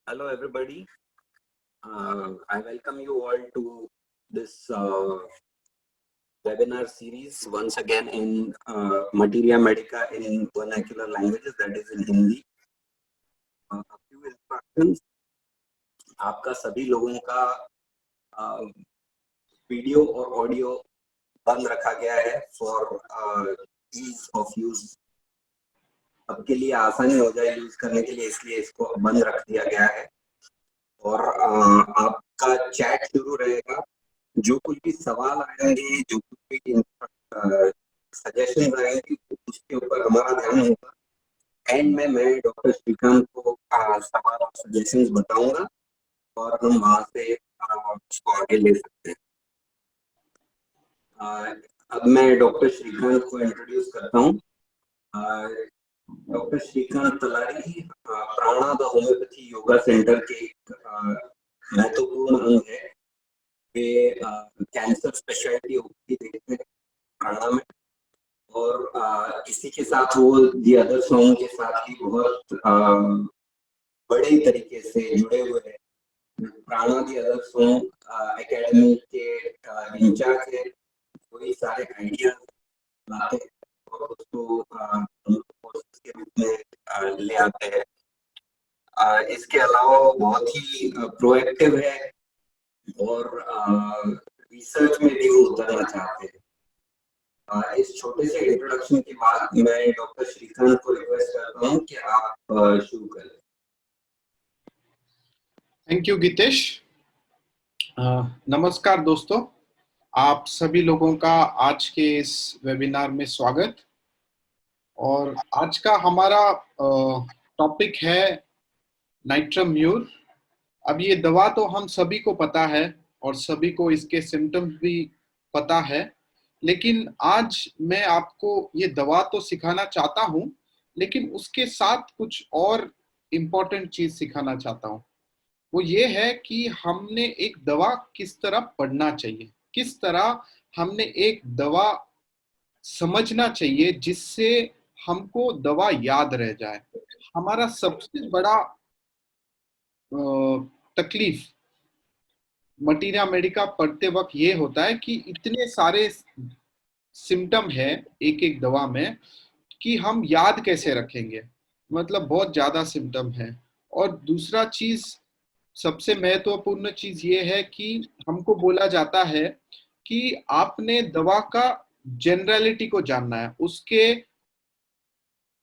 Hello, everybody. I welcome you all to this webinar series once again in Materia Medica in vernacular languages, that is in Hindi. A few instructions. आपका सभी लोगों का video और audio बंद रखा गया है फॉर ईज ऑफ यूज। सबके लिए आसानी हो जाए यूज करने के लिए, इसलिए इसको बंद रख दिया गया है। और आपका चैट शुरू रहेगा। जो कुछ भी सवाल आएंगे, जो कुछ भी सजेशन आएंगे, उसके ऊपर हमारा ध्यान होगा। एंड में मैं डॉक्टर श्रीकांत को सवाल और सजेशंस बताऊंगा और हम वहां से उसको आगे ले सकते हैं। अब मैं डॉक्टर श्रीकांत को इंट्रोड्यूस करता हूँ। डॉक्टर श्रीकांत तलारी प्राणा द होम्योपैथी योगा सेंटर के एक महत्वपूर्ण अंग है। वे कैंसर स्पेशलिटी ओपीडी देखते हैं प्राणा में, और इसी के साथ वो दी अदर सॉन्ग के साथ भी बहुत बड़े तरीके से जुड़े हुए हैं। प्राणा दी अदर सॉन्ग एकेडमी के इंचार्ज है। वही सारे आइडियाज लाते हैं और उसको कोर्सेस के रूप में ले आते हैं। इसके अलावा बहुत ही प्रोएक्टिव है और रिसर्च में भी वो उतरना चाहते हैं। इस छोटे से इंट्रोडक्शन के बाद मैं डॉक्टर श्रीकांत को रिक्वेस्ट करता हूँ कि आप शुरू करें। Thank you Geetesh. नमस्कार दोस्तों, आप सभी लोगों का आज के इस वेबिनार में स्वागत। और आज का हमारा टॉपिक है नाइट्रम्यूर। अब ये दवा तो हम सभी को पता है और सभी को इसके सिम्टम्स भी पता है, लेकिन आज मैं आपको ये दवा तो सिखाना चाहता हूँ, लेकिन उसके साथ कुछ और इम्पोर्टेंट चीज सिखाना चाहता हूँ। वो ये है कि हमने एक दवा किस तरह पढ़ना चाहिए, किस तरह हमने एक दवा समझना चाहिए जिससे हमको दवा याद रह जाए। हमारा सबसे बड़ा तकलीफ मटीरिया मेडिका पढ़ते वक्त ये होता है कि इतने सारे सिम्टम है एक एक दवा में कि हम याद कैसे रखेंगे, मतलब बहुत ज्यादा सिम्टम है। और दूसरा चीज, सबसे महत्वपूर्ण चीज ये है कि हमको बोला जाता है कि आपने दवा का जनरलिटी को जानना है, उसके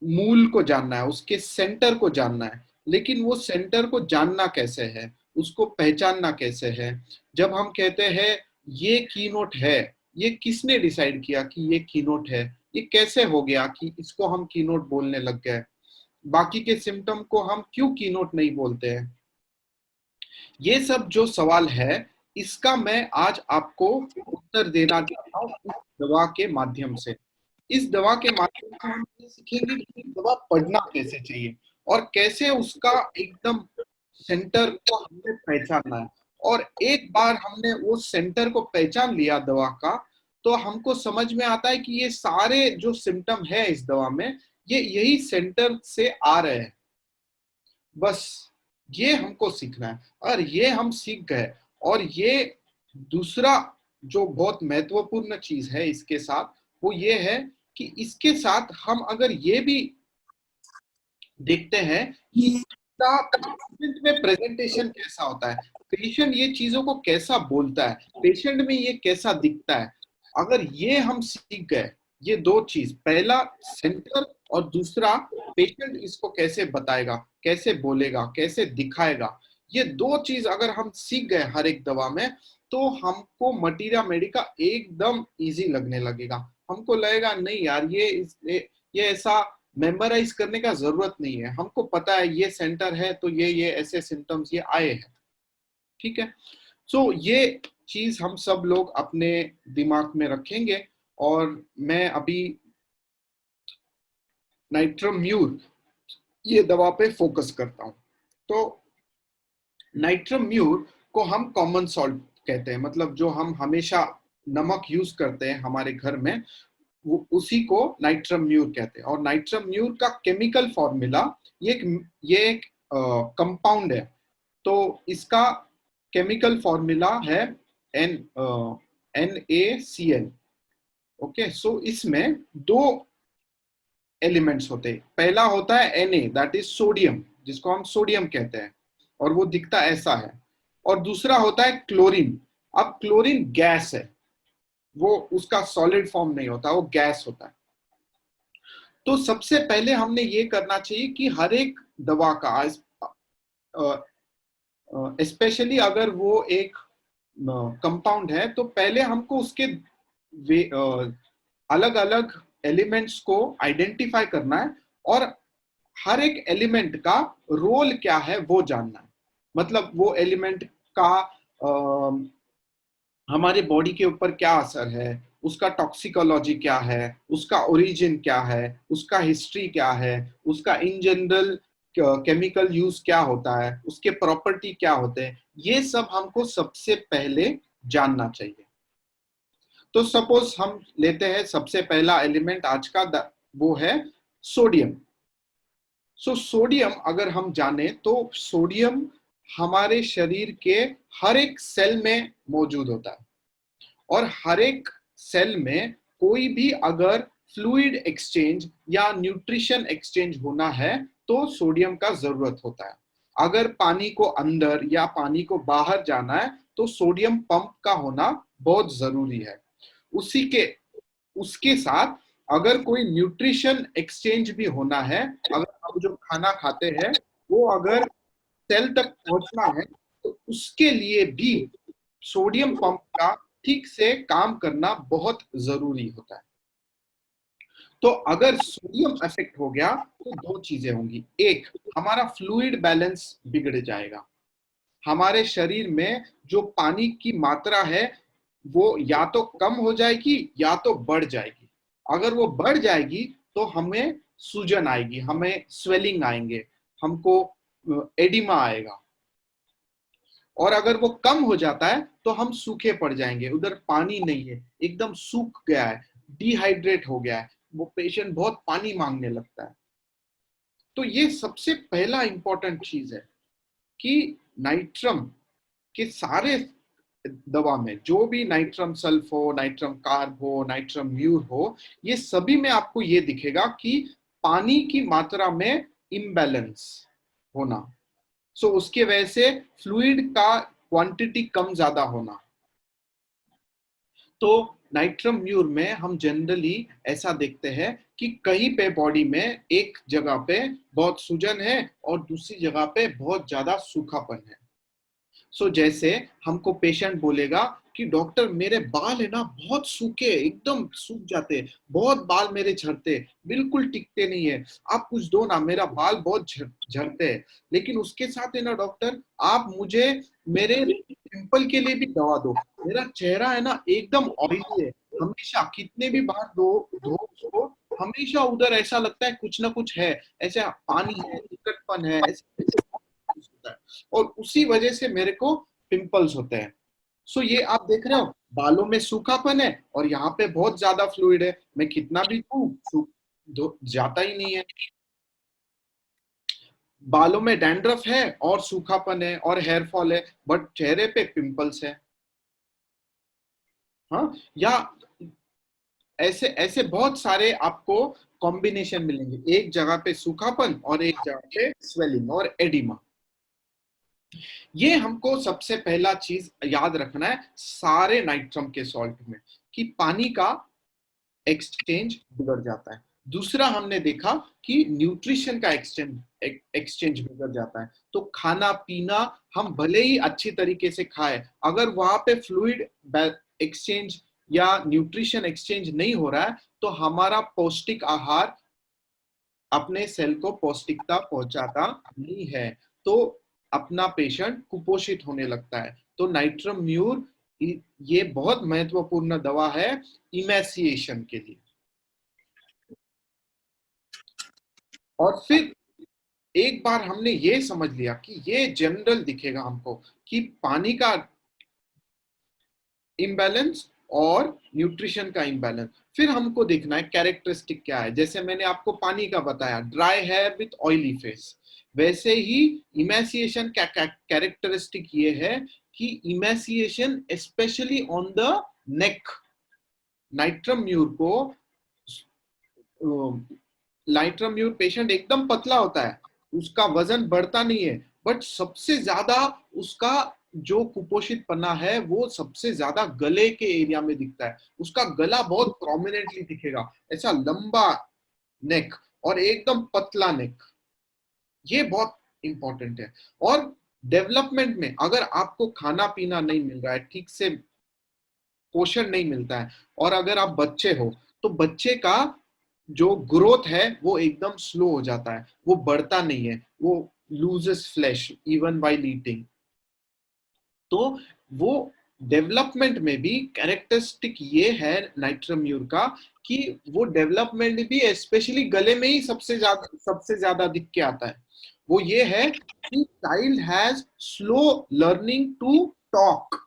मूल को जानना है, उसके सेंटर को जानना है। लेकिन वो सेंटर को जानना कैसे है, उसको पहचानना कैसे है। जब हम कहते हैं ये कीनोट है, ये किसने डिसाइड किया कि ये कीनोट है, ये कैसे हो गया कि इसको हम कीनोट बोलने लग गए, बाकी के सिम्टम को हम क्यों कीनोट नहीं बोलते हैं। ये सब जो सवाल है, इसका मैं आज आपको उत्तर देना चाहता हूँ इस दवा के माध्यम से। इस दवा के माध्यम से हम ये सीखेंगे कि दवा पढ़ना कैसे चाहिए और कैसे उसका एकदम सेंटर को हमने पहचानना है। और एक बार हमने वो सेंटर को पहचान लिया दवा का, तो हमको समझ में आता है कि ये सारे जो सिम्टम है इस दवा में, ये यही सेंटर से आ रहे हैं। बस ये हमको सीखना है और ये हम सीख गए। और ये दूसरा जो बहुत महत्वपूर्ण चीज है इसके साथ, वो ये है कि इसके साथ हम अगर ये भी देखते हैं कि इसका पेशेंट में प्रेजेंटेशन कैसा होता है, पेशेंट ये चीजों को कैसा बोलता है, पेशेंट में ये कैसा दिखता है। अगर ये हम सीख गए, ये दो चीज, पहला सेंटर और दूसरा पेशेंट इसको कैसे बताएगा, कैसे बोलेगा, कैसे दिखाएगा, ये दो चीज अगर हम सीख गए हर एक दवा में, तो हमको मटीरिया मेडिका एकदम इजी लगने लगेगा। हमको लगेगा नहीं यार, ये ऐसा मेमोराइज करने का जरूरत नहीं है, हमको पता है ये सेंटर है तो ये ऐसे सिम्टम्स ये आए हैं। ठीक है, सो ये चीज हम सब लोग अपने दिमाग में रखेंगे। और मैं अभी नाइट्रम्यूर ये दवा पे फोकस करता हूं। तो नाइट्रम्यूर को हम कॉमन सॉल्ट कहते हैं, मतलब जो हम हमेशा नमक यूज करते हैं हमारे घर में, वो उसी को नाइट्रम्यूर कहते हैं। और नाइट्रम्यूर का केमिकल फॉर्मूला ये एक कंपाउंड है तो इसका केमिकल फॉर्मूला है NaCl। ओके, सो इसमें दो एलिमेंट्स होते हैं। पहला होता है Na, दैट इज सोडियम, जिसको हम सोडियम कहते हैं, और वो दिखता ऐसा है। और दूसरा होता है क्लोरीन। अब क्लोरीन गैस है, वो उसका सॉलिड फॉर्म नहीं होता, वो गैस होता है। तो सबसे पहले हमने ये करना चाहिए कि हर एक दवा का, स्पेशली अगर वो एक कंपाउंड है, तो पहले हमको उसके अलग अलग एलिमेंट्स को आइडेंटिफाई करना है और हर एक एलिमेंट का रोल क्या है वो जानना है। मतलब वो एलिमेंट का हमारे बॉडी के ऊपर क्या असर है, उसका टॉक्सिकोलॉजी क्या है, उसका ओरिजिन क्या है, उसका हिस्ट्री क्या है, उसका इन जनरल केमिकल यूज क्या होता है, उसके प्रॉपर्टी क्या होते हैं, ये सब हमको सबसे पहले जानना चाहिए। तो सपोज हम लेते हैं सबसे पहला एलिमेंट आज का, वो है सोडियम। सो सोडियम अगर हम जाने तो सोडियम हमारे शरीर के हर एक सेल में मौजूद होता है, और हर एक सेल में कोई भी अगर फ्लूइड एक्सचेंज या न्यूट्रिशन एक्सचेंज होना है तो सोडियम का जरूरत होता है। अगर पानी को अंदर या पानी को बाहर जाना है तो सोडियम पंप का होना बहुत जरूरी है। उसी के उसके साथ अगर कोई न्यूट्रिशन एक्सचेंज भी होना है, अगर हम जो खाना खाते हैं वो अगर सेल तक पहुंचना है तो उसके लिए भी सोडियम पंप का ठीक से काम करना बहुत जरूरी होता है। तो अगर सोडियम इफेक्ट हो गया तो दो चीजें होंगी। एक, हमारा फ्लूइड बैलेंस बिगड़ जाएगा। हमारे शरीर में जो पानी की मात्रा है वो या तो कम हो जाएगी या तो बढ़ जाएगी। अगर वो बढ़ जाएगी तो हमें सूजन आएगी, हमें स्वेलिंग आएंगे, हमको एडिमा आएगा। और अगर वो कम हो जाता है तो हम सूखे पड़ जाएंगे, उधर पानी नहीं है, एकदम सूख गया है, डिहाइड्रेट हो गया है, वो पेशेंट बहुत पानी मांगने लगता है। तो ये सबसे पहला इंपॉर्टेंट चीज है कि नाइट्रम के सारे दवा में जो भी नाइट्रम सल्फ हो, नाइट्रम कार्ब हो, नाइट्रम म्यूर हो, ये सभी में आपको ये दिखेगा कि पानी की मात्रा में इम्बैलेंस होना। सो उसके वजह से फ्लूइड का क्वांटिटी कम ज्यादा होना। तो नाइट्रम म्यूर में हम जनरली ऐसा देखते हैं कि कहीं पे बॉडी में एक जगह पे बहुत सूजन है और दूसरी जगह पे बहुत ज्यादा सूखापन है। सो जैसे हमको पेशेंट बोलेगा कि डॉक्टर मेरे बाल है ना बहुत सूखे, एकदम सूख जाते, बहुत बाल मेरे झड़ते, बिल्कुल टिकते नहीं है, आप कुछ दो ना, मेरा बाल बहुत झड़ते हैं। लेकिन उसके साथ है ना डॉक्टर, आप मुझे मेरे पिंपल के लिए भी दवा दो, मेरा चेहरा है ना एकदम ऑयली है, हमेशा कितने भी बार धो धो उसको, हमेशा उधर ऐसा लगता है कुछ ना कुछ है, ऐसा पानी है, चिकटपन है, ऐसे होता है, और उसी वजह से मेरे को पिंपल्स होते हैं। सो ये आप देख रहे हो, बालों में सूखापन है और यहाँ पे बहुत ज्यादा फ्लूइड है, मैं कितना भी सूख जाता ही नहीं है। बालों में डैंड्रफ है और सूखापन है और हेयर फॉल है, बट चेहरे पे पिंपल्स है। हाँ, या ऐसे ऐसे बहुत सारे आपको कॉम्बिनेशन मिलेंगे, एक जगह पे सूखापन और एक जगह पे स्वेलिंग और एडिमा। ये हमको सबसे पहला चीज याद रखना है सारे नाइट्रम के सॉल्ट में, कि पानी का एक्सचेंज बिगड़ जाता है। दूसरा हमने देखा कि न्यूट्रिशन का एक्सचेंज बिगड़ जाता है। तो खाना पीना हम भले ही अच्छी तरीके से खाए, अगर वहां पे फ्लूइड एक्सचेंज या न्यूट्रिशन एक्सचेंज नहीं हो रहा है तो हमारा पौष्टिक आहार अपने सेल को पौष्टिकता पहुंचाता नहीं है, तो अपना पेशेंट कुपोषित होने लगता है। तो नाइट्रम म्यूर ये बहुत महत्वपूर्ण दवा है इमेसिएशन के लिए। और फिर एक बार हमने ये समझ लिया कि ये जनरल दिखेगा हमको कि पानी का इम्बैलेंस और न्यूट्रिशन का इम्बैलेंस, फिर हमको देखना है कैरेक्टरिस्टिक क्या है। जैसे मैंने आपको पानी का बताया, dry hair with oily face, वैसे ही इमेसिएशन का कैरेक्टरिस्टिक ये है कि emaciation specially on the neck. Natrum mur को नाइट्रम म्यूर पेशेंट एकदम पतला होता है, उसका वजन बढ़ता नहीं है, बट सबसे ज्यादा उसका जो कुपोषित पन्ना है वो सबसे ज्यादा गले के एरिया में दिखता है। उसका गला बहुत प्रोमिनेंटली दिखेगा, ऐसा लंबा नेक और एकदम पतला नेक। ये बहुत इंपॉर्टेंट है। और डेवलपमेंट में अगर आपको खाना पीना नहीं मिल रहा है, ठीक से पोषण नहीं मिलता है, और अगर आप बच्चे हो तो बच्चे का जो ग्रोथ है वो एकदम स्लो हो जाता है, वो बढ़ता नहीं है, वो loses flash even while eating. तो वो डेवलपमेंट में भी कैरेक्टरिस्टिक ये है नाइट्रम म्यूर का कि वो डेवलपमेंट भी स्पेशली गले में ही सबसे ज्यादा दिख के आता है। वो ये है कि child has slow learning to talk.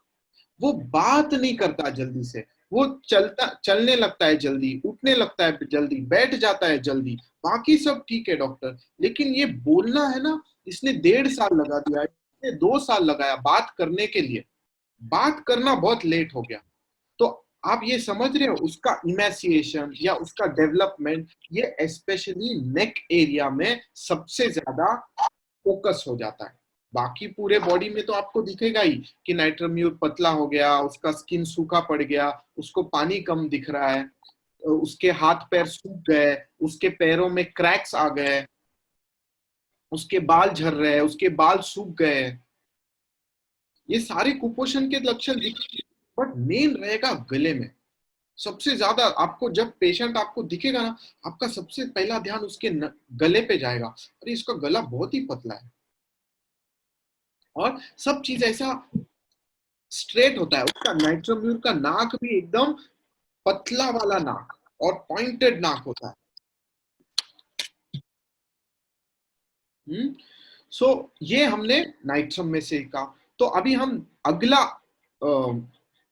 वो बात नहीं करता जल्दी से, वो चलने लगता है जल्दी, उठने लगता है जल्दी, बैठ जाता है जल्दी, बाकी सब ठीक है डॉक्टर, लेकिन ये बोलना है ना, इसने 1.5 साल लगा दिया, इसने 2 साल लगाया बात करने के लिए, बात करना बहुत लेट हो गया। तो आप ये समझ रहे हो, उसका इमेसिएशन या उसका डेवलपमेंट ये स्पेशली नेक एरिया में सबसे ज्यादा फोकस हो जाता है। बाकी पूरे बॉडी में तो आपको दिखेगा ही कि नाइट्रम म्यूर पतला हो गया, उसका स्किन सूखा पड़ गया, उसको पानी कम दिख रहा है, उसके हाथ पैर सूख गए, उसके पैरों में क्रैक्स आ गए, उसके बाल झड़ रहे हैं, उसके बाल सूख गए। ये सारे कुपोषण के लक्षण दिखेंगे, बट मेन रहेगा गले में। सबसे ज्यादा आपको जब पेशेंट आपको दिखेगा ना, आपका सबसे पहला ध्यान उसके गले पे जाएगा, अरे इसका गला बहुत ही पतला है। और सब चीज ऐसा स्ट्रेट होता है, उसका नाइट्रम म्यूर का नाक भी एकदम पतला वाला नाक और पॉइंटेड नाक होता है। सो ये हमने नाइट्रम में से सीखा। तो अभी हम अगला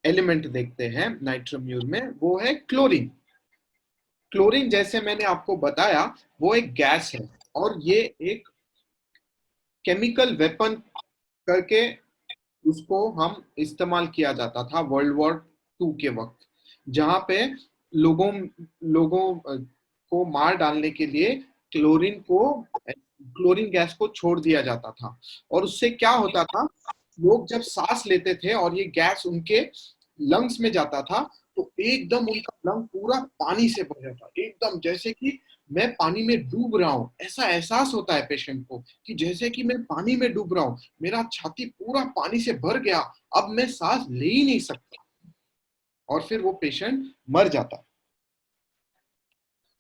एलिमेंट देखते हैं नाइट्रम म्यूर में, वो है क्लोरीन। क्लोरीन जैसे मैंने आपको बताया वो एक गैस है, और ये एक केमिकल वेपन करके उसको हम इस्तेमाल किया जाता था वर्ल्ड वॉर 2 के वक्त, जहां पे लोगों लोगों को मार डालने के लिए क्लोरीन गैस को छोड़ दिया जाता था। और उससे क्या होता था, लोग जब सांस लेते थे और ये गैस उनके लंग्स में जाता था, तो एकदम उनका लंग पूरा पानी से भर जाता, एकदम जैसे कि मैं पानी में डूब रहा हूं, ऐसा एहसास होता है पेशेंट को कि जैसे कि मैं पानी में डूब रहा हूं, मेरा छाती पूरा पानी से भर गया, अब मैं सांस ले ही नहीं सकता, और फिर वो पेशेंट मर जाता।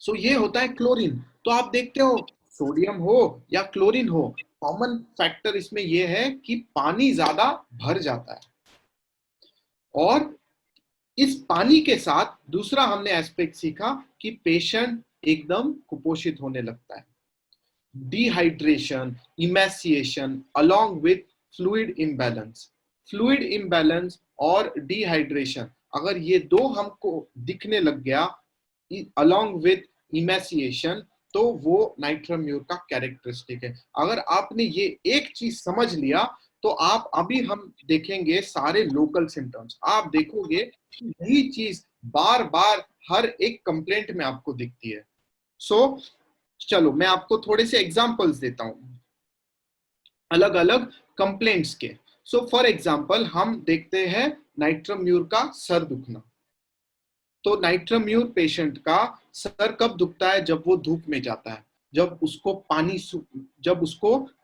सो ये होता है क्लोरीन। तो आप देखते हो सोडियम हो या क्लोरीन हो, कॉमन फैक्टर इसमें यह है कि पानी ज्यादा भर जाता है। और इस पानी के साथ दूसरा हमने एस्पेक्ट सीखा कि पेशेंट एकदम कुपोषित होने लगता है। Dehydration, emaciation along with fluid imbalance. Fluid imbalance और डिहाइड्रेशन अगर ये दो हमको दिखने लग गया अलोंग विथ इमेसिएशन, तो वो नाइट्रम म्यूर का कैरेक्टरिस्टिक है। अगर आपने ये एक चीज समझ लिया, तो आप अभी हम देखेंगे सारे लोकल सिम्टम्स, आप देखोगे यही चीज बार बार हर एक कंप्लेंट में आपको दिखती है। सो चलो मैं आपको थोड़े से एग्जांपल्स देता हूं अलग अलग कंप्लेंट्स के। सो फॉर एग्जांपल हम देखते हैं नाइट्रम म्यूर का सर दुखना। तो नाइट्रम म्यूर पेशेंट का सर कब दुखता है, जब वो धूप में जाता है, जब उसको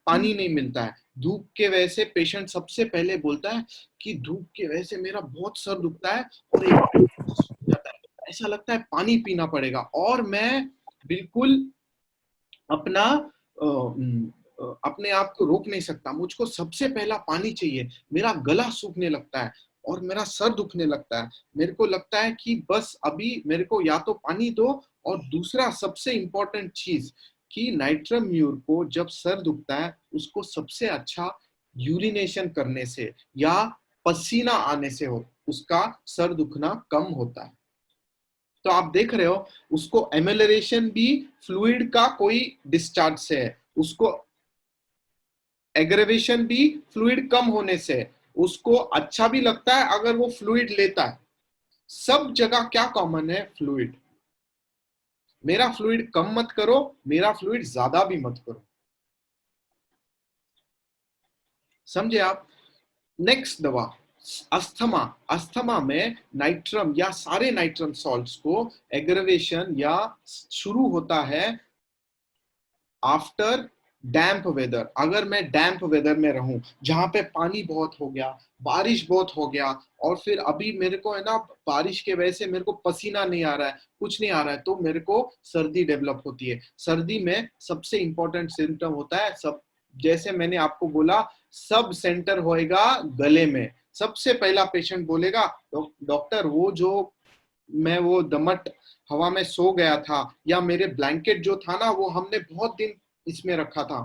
पानी नहीं मिलता है। धूप के वजह से पेशेंट सबसे पहले बोलता है कि धूप के वजह से मेरा बहुत सर दुखता है, और जाता है, ऐसा लगता है पानी पीना पड़ेगा, और मैं बिल्कुल अपना अपने आप को रोक नहीं सकता, मुझको सबसे पहला पानी चाहिए, मेरा गला सूखने लगता है और मेरा सर दुखने लगता है, मेरे को लगता है कि बस अभी मेरे को या तो पानी दो। और दूसरा सबसे इंपॉर्टेंट चीज कि नाइट्रम म्यूर को जब सर दुखता है, उसको सबसे अच्छा यूरिनेशन करने से या पसीना आने से हो उसका सर दुखना कम होता है। तो आप देख रहे हो उसको एमेलरेशन भी फ्लूइड का कोई डिस्चार्ज से है, उसको एग्रेवेशन भी फ्लूइड कम होने से है, उसको अच्छा भी लगता है अगर वो फ्लूइड लेता है। सब जगह क्या कॉमन है? फ्लूइड। मेरा फ्लूइड कम मत करो, मेरा फ्लूइड ज्यादा भी मत करो। समझे आप? नेक्स्ट दवा अस्थमा। अस्थमा में नाइट्रम या सारे नाइट्रम सॉल्ट्स को एग्रेवेशन या शुरू होता है आफ्टर डैम्प वेदर। अगर मैं डैम्प वेदर में रहूं, जहां पे पानी बहुत हो गया, बारिश बहुत हो गया, और फिर अभी मेरे को है ना बारिश के वजह से मेरे को पसीना नहीं आ रहा है, कुछ नहीं आ रहा है, तो मेरे को सर्दी डेवलप होती है। सर्दी में सबसे इंपॉर्टेंट सिम्टम होता है सब, जैसे मैंने आपको बोला, सब सेंटर होएगा गले में। सबसे पहला पेशेंट बोलेगा, डॉक्टर वो जो मैं वो दमट हवा में सो गया था, या मेरे ब्लैंकेट जो था ना वो हमने बहुत दिन इसमें रखा था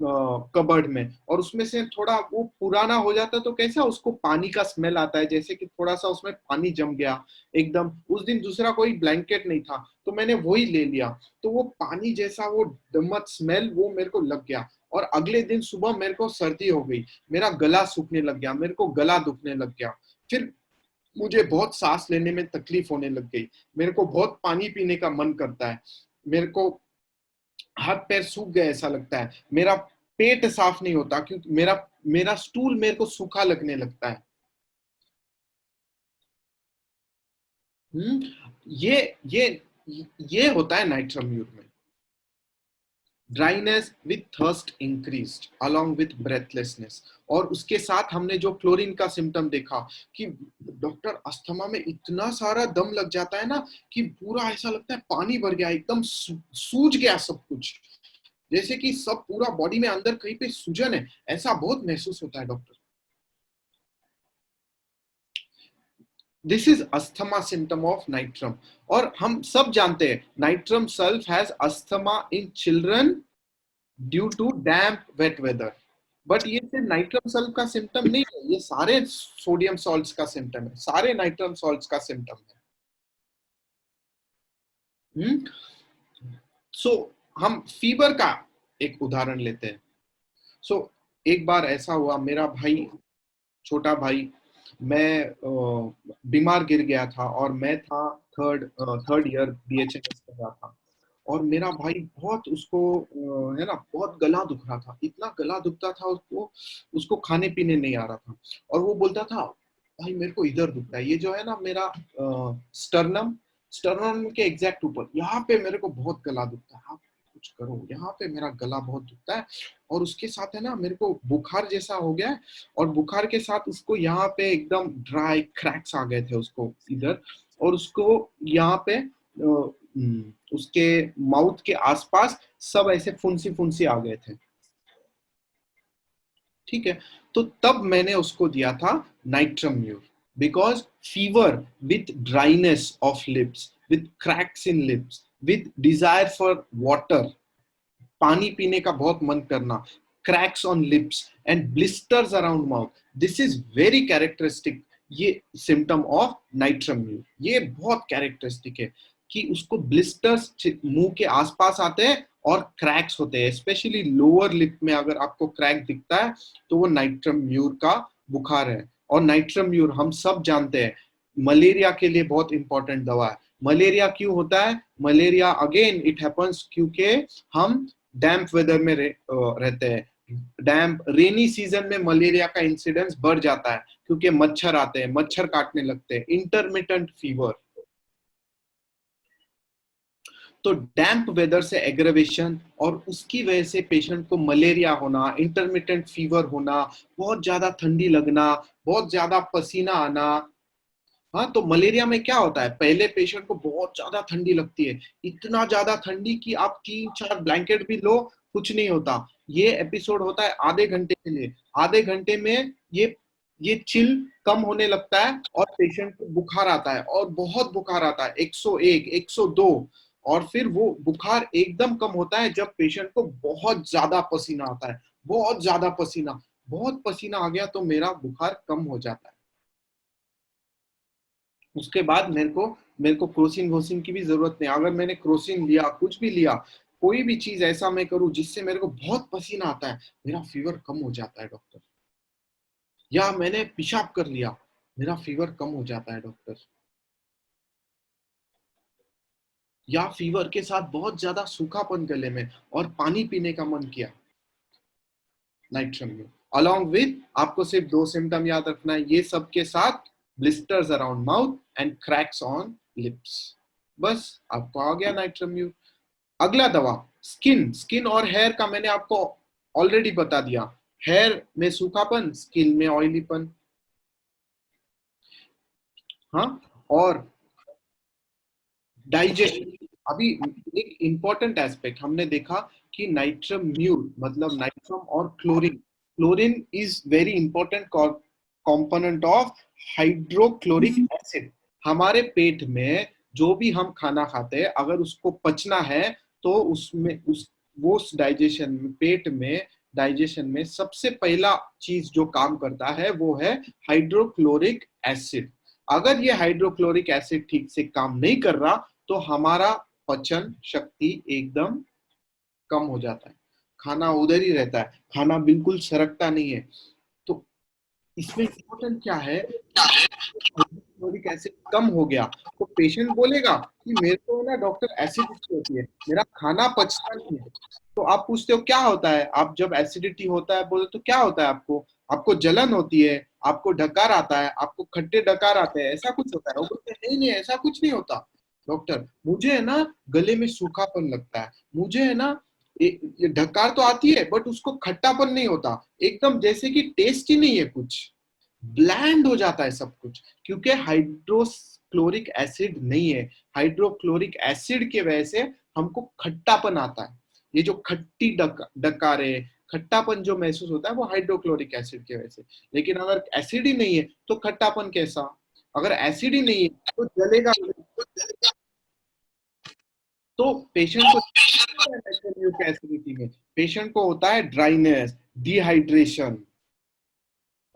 कबर्ड में, और उसमें से थोड़ा वो पुराना हो जाता तो कैसा उसको पानी का स्मेल आता है, जैसे कि थोड़ा सा उसमें पानी जम गया एकदम। उस दिन दूसरा कोई ब्लैंकेट नहीं था तो मैंने वही ले लिया, तो वो पानी जैसा वो दमट स्मेल वो मेरे को लग गया, और अगले दिन सुबह मेरे को सर्दी हो गई, मेरा गला सूखने लग गया, मेरे को गला दुखने लग गया, फिर मुझे बहुत सांस लेने में तकलीफ होने लग गई, मेरे को बहुत पानी पीने का मन करता है, मेरे को हाथ पैर सूख गए ऐसा लगता है, मेरा पेट साफ नहीं होता क्योंकि मेरा मेरा स्टूल मेरे को सूखा लगने लगता है। हम्म ये ये ये होता है नाइट्रम्यूर में। Dryness with thirst increased along with breathlessness. और उसके साथ हमने जो क्लोरीन का सिम्टम देखा कि डॉक्टर अस्थमा में इतना सारा दम लग जाता है ना कि पूरा ऐसा लगता है पानी भर गया, एकदम सूज गया सब कुछ, जैसे कि सब पूरा बॉडी में अंदर कहीं पे सूजन है, ऐसा बहुत महसूस होता है doctor. This is asthma symptom of natrum. और हम सब जानते हैं natrum sulph has asthma in children due to damp wet weather. But ये सिर्फ नाइट्रम सल्फ का सिम्टम नहीं है, ये सारे सोडियम सॉल्ट्स का सिम्टम है, सारे नाइट्रम सॉल्ट्स का सिम्टम है। सो हम फीवर का एक उदाहरण लेते हैं। सो एक बार ऐसा हुआ, मेरा भाई, छोटा भाई, मैं बीमार गिर गया था, और मैं था थर्ड ईयर BHMS कर रहा था, और मेरा भाई बहुत उसको है ना बहुत गला दुख रहा था, इतना गला दुखता था उसको, उसको खाने पीने नहीं आ रहा था, और वो बोलता था भाई मेरे को इधर दुखता है, ये जो है ना मेरा स्टर्नम स्टर्नम के एग्जैक्ट ऊपर, यहाँ पे मेरे को बहुत गला दुखता है, आप कुछ करो, यहाँ पे मेरा गला बहुत दुखता है। और उसके साथ है ना मेरे को बुखार जैसा हो गया है, और बुखार के साथ उसको यहाँ पे एकदम ड्राई क्रैक्स आ गए थे उसको इधर, और उसको यहाँ पे उसके माउथ के आसपास सब ऐसे फुंसी फुंसी आ गए थे। ठीक है, तो तब मैंने उसको दिया था natrum mur, because fever with dryness of lips, with cracks in lips, with desire for water, पानी पीने का बहुत मन करना, cracks on lips and blisters around mouth, this is very characteristic, ये सिम्टम ऑफ नाइट्रम्यूर, ये बहुत कैरेक्टरिस्टिक है कि उसको ब्लिस्टर्स मुंह के आसपास आते हैं और क्रैक्स होते हैं, स्पेशली लोअर लिप में अगर आपको क्रैक दिखता है तो वो नाइट्रम्यूर का बुखार है। और नाइट्रम्यूर हम सब जानते हैं मलेरिया के लिए बहुत इंपॉर्टेंट दवा है। मलेरिया क्यों होता है? मलेरिया अगेन इट हैपेंस क्योंकि हम डैम्प वेदर में रहते हैं। डैम्प रेनी सीजन में मलेरिया का इंसिडेंस बढ़ जाता है क्योंकि मच्छर आते हैं, मच्छर काटने लगते हैं, इंटरमिटेंट फीवर। तो डैम्प वेदर से एग्रेवेशन और उसकी वजह से पेशेंट को मलेरिया होना, इंटरमिटेंट फीवर होना, बहुत ज्यादा ठंडी लगना, बहुत ज्यादा पसीना आना। हाँ, तो मलेरिया में क्या होता है, पहले पेशेंट को बहुत ज्यादा ठंडी लगती है, इतना ज्यादा ठंडी कि आप 3-4 ब्लैंकेट भी लो कुछ नहीं होता। ये एपिसोड होता है आधे घंटे के लिए, आधे घंटे में ये चिल कम होने लगता है और पेशेंट को बुखार आता है, और बहुत बुखार आता है, 101 102। और फिर वो बुखार एकदम कम होता है जब पेशेंट को बहुत ज्यादा पसीना आता है, बहुत ज्यादा पसीना, बहुत पसीना आ गया तो मेरा बुखार कम हो जाता है। उसके बाद मेरे को मेरे को क्रोसिन वोसिन की भी जरूरत नहीं। अगर मैंने क्रोसिन लिया, कुछ भी लिया, कोई भी चीज ऐसा मैं करूं जिससे मेरे को बहुत पसीना आता है, मेरा फीवर कम हो जाता है डॉक्टर। या मैंने पेशाब कर लिया, मेरा फीवर कम हो जाता है डॉक्टर। या फीवर के साथ बहुत ज्यादा सूखापन गले में और पानी पीने का मन किया, नाइट्रम म्यूर। अलॉन्ग विद, आपको सिर्फ 2 सिम्टम याद रखना है, ये सब के साथ blisters around mouth and cracks on lips. बस आपको आ गया नाइट्रम म्यूर। अगला दवा स्किन, स्किन और हेयर का मैंने आपको ऑलरेडी बता दिया। हेयर में सूखापन, स्किन में ऑयलीपन। हाँ, और डाइजेशन। अभी एक इंपॉर्टेंट एस्पेक्ट हमने देखा कि नाइट्रम म्यूर मतलब नाइट्रम और chlorine, chlorine is very important component of hydrochloric acid. हमारे पेट में जो भी हम खाना खाते हैं, अगर उसको पचना है तो उसमें वो डाइजेशन में, पेट में डाइजेशन में सबसे पहला चीज जो काम करता है वो है हाइड्रोक्लोरिक एसिड। अगर ये हाइड्रोक्लोरिक एसिड ठीक से काम नहीं कर रहा तो हमारा पचन शक्ति एकदम कम हो जाता है, खाना उधर ही रहता है, खाना बिल्कुल सरकता नहीं है। तो इसमें इम्पोर्टेंट क्या है, हाइड्रोक्लोरिक एसिड कम हो गया तो पेशेंट बोलेगा कि मेरे को ना डॉक्टर एसिडिटी होती है, मेरा खाना पचता नहीं है। तो आप पूछते हो क्या होता है, आप जब एसिडिटी होता है बोले तो क्या होता है आपको, आपको जलन होती है, आपको डकार आता है, आपको खट्टे डकार आते हैं, ऐसा कुछ होता है? वो बोलते हैं नहीं नहीं ऐसा कुछ नहीं होता डॉक्टर, मुझे है ना गले में सूखापन लगता है, मुझे है ना ये डकार तो आती है बट उसको खट्टापन नहीं होता, एकदम जैसे कि टेस्ट ही नहीं है कुछ, ब्लैंड हो जाता है सब कुछ, क्योंकि हाइड्रोक्लोरिक एसिड नहीं है। हाइड्रोक्लोरिक एसिड के वजह से हमको खट्टापन आता है। ये जो खट्टी डकारे, खट्टापन जो महसूस होता है वो हाइड्रोक्लोरिक एसिड की वजह से। लेकिन अगर एसिड ही नहीं है तो खट्टापन कैसा? अगर एसिड ही नहीं है तो जलेगा। तो पेशेंट को एसिडिटी में पेशेंट को होता है ड्राइनेस, डिहाइड्रेशन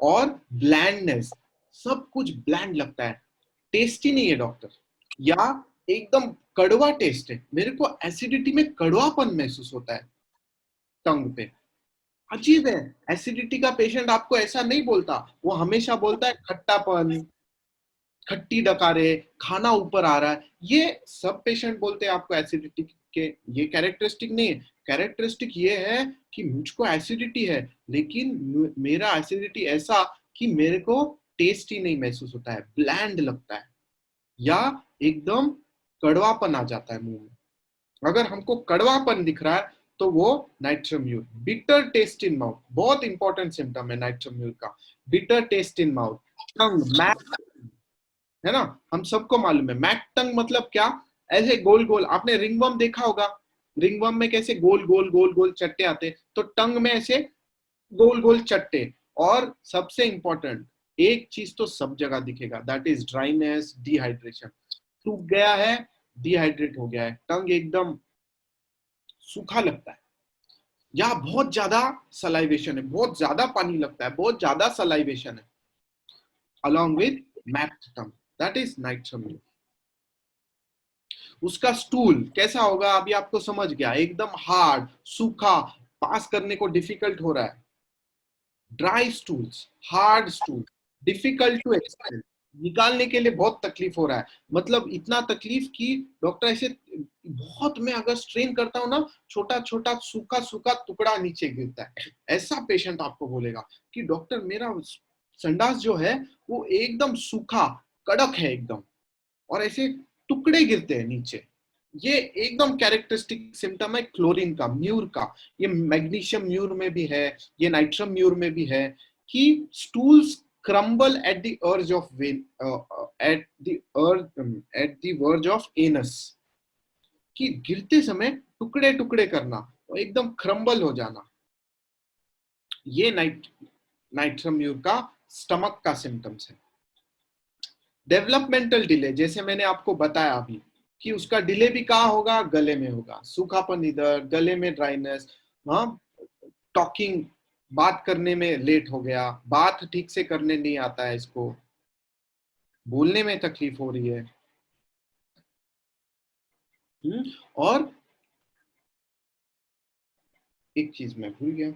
और ब्लैंडनेस। सब कुछ ब्लैंड लगता है, टेस्टी नहीं है डॉक्टर, या एकदम कड़वा टेस्ट है। मेरे को एसिडिटी में कड़वापन महसूस होता है टंग पे। अजीब है, एसिडिटी का पेशेंट आपको ऐसा नहीं बोलता, वो हमेशा बोलता है खट्टापन, खट्टी डकारे, खाना ऊपर आ रहा है। ये सब पेशेंट बोलते हैं आपको एसिडिटी के, ये कैरेक्टरिस्टिक नहीं है। कैरेक्टरिस्टिक ये है कि मुझको एसिडिटी है लेकिन मेरा एसिडिटी ऐसा कि मेरे को टेस्ट ही नहीं महसूस होता है, ब्लैंड लगता है या एकदम कड़वापन आ जाता है मुंह में। अगर हमको कड़वापन दिख रहा है तो वो natrum mur. Bitter taste in mouth बहुत इंपॉर्टेंट सिम्टम है नाइट्रम म्यूर का। Bitter taste in mouth, tongue mat, है ना, हम सबको मालूम है मैट टंग मतलब क्या, ऐसे गोल गोल, आपने रिंगवर्म देखा होगा, रिंगवर्म में कैसे गोल गोल गोल गोल चट्टे आते, तो टंग में ऐसे गोल गोल चट्टे। और सबसे इंपॉर्टेंट एक चीज तो सब जगह दिखेगा, दैट इज ड्राइनेस, डिहाइड्रेशन। सूख गया है, डिहाइड्रेट हो गया है, टंग एकदम सूखा लगता है, या बहुत ज्यादा सलाइवेशन है, बहुत ज्यादा पानी लगता है, बहुत ज्यादा सलाइवेशन है, along with mat tongue, that is natrum. उसका स्टूल कैसा होगा अभी आपको समझ गया, एकदम हार्ड, सूखा, पास करने को डिफिकल्ट हो रहा है। Dry stools, hard stool, difficult to expel, निकालने के लिए बहुत तकलीफ हो रहा है, मतलब इतना तकलीफ कि डॉक्टर ऐसे बहुत, मैं अगर स्ट्रेन करता हूं ना, छोटा छोटा सूखा सूखा टुकड़ा नीचे गिरता है। ऐसा पेशेंट आपको बोलेगा कि डॉक्टर मेरा संडास जो है वो एकदम सूखा, कड़क है एकदम, और ऐसे टुकड़े गिरते हैं नीचे। ये एकदम कैरेक्टरिस्टिक सिम्टम है क्लोरीन का, म्यूर का। ये मैग्नीशियम म्यूर में भी है, ये नाइट्रम म्यूर में भी है कि stools crumble at the urge of when, at the verge of anus, कि गिरते समय टुकड़े टुकड़े करना और एकदम क्रम्बल हो जाना। ये नाइट्रम म्यूर का स्टमक का सिम्टम्स है। डेवलपमेंटल डिले, जैसे मैंने आपको बताया अभी कि उसका डिले भी कहाँ होगा, गले में होगा, सूखापन इधर, गले में ड्राइनेस, हाँ, टॉकिंग, बात करने में लेट हो गया, बात ठीक से करने नहीं आता है इसको, बोलने में तकलीफ हो रही है, और एक चीज मैं भूल गया,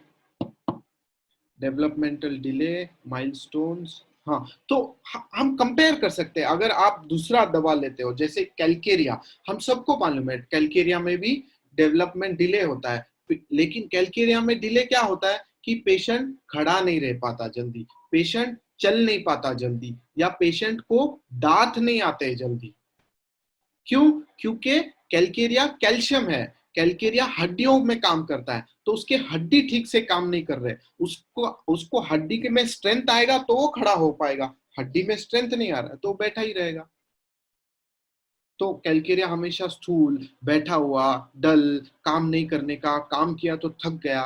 डेवलपमेंटल डिले, माइलस्टोन्स। हाँ, तो हम कंपेयर कर सकते हैं। अगर आप दूसरा दवा लेते हो जैसे कैलकेरिया, हम सबको मालूम है कैलकेरिया में भी डेवलपमेंट डिले होता है, लेकिन कैलकेरिया में डिले क्या होता है कि पेशेंट खड़ा नहीं रह पाता जल्दी, पेशेंट चल नहीं पाता जल्दी, या पेशेंट को दांत नहीं आते जल्दी। क्यों? क्योंकि कैलकेरिया कैल्शियम है, कैलकेरिया हड्डियों में काम करता है, तो उसके हड्डी ठीक से काम नहीं कर रहे, उसको उसको हड्डी के में स्ट्रेंथ आएगा तो वो खड़ा हो पाएगा, हड्डी में स्ट्रेंथ नहीं आ रहा है तो बैठा ही रहेगा। तो कैलकेरिया हमेशा स्थूल, बैठा हुआ, डल, काम नहीं करने का, काम किया तो थक गया,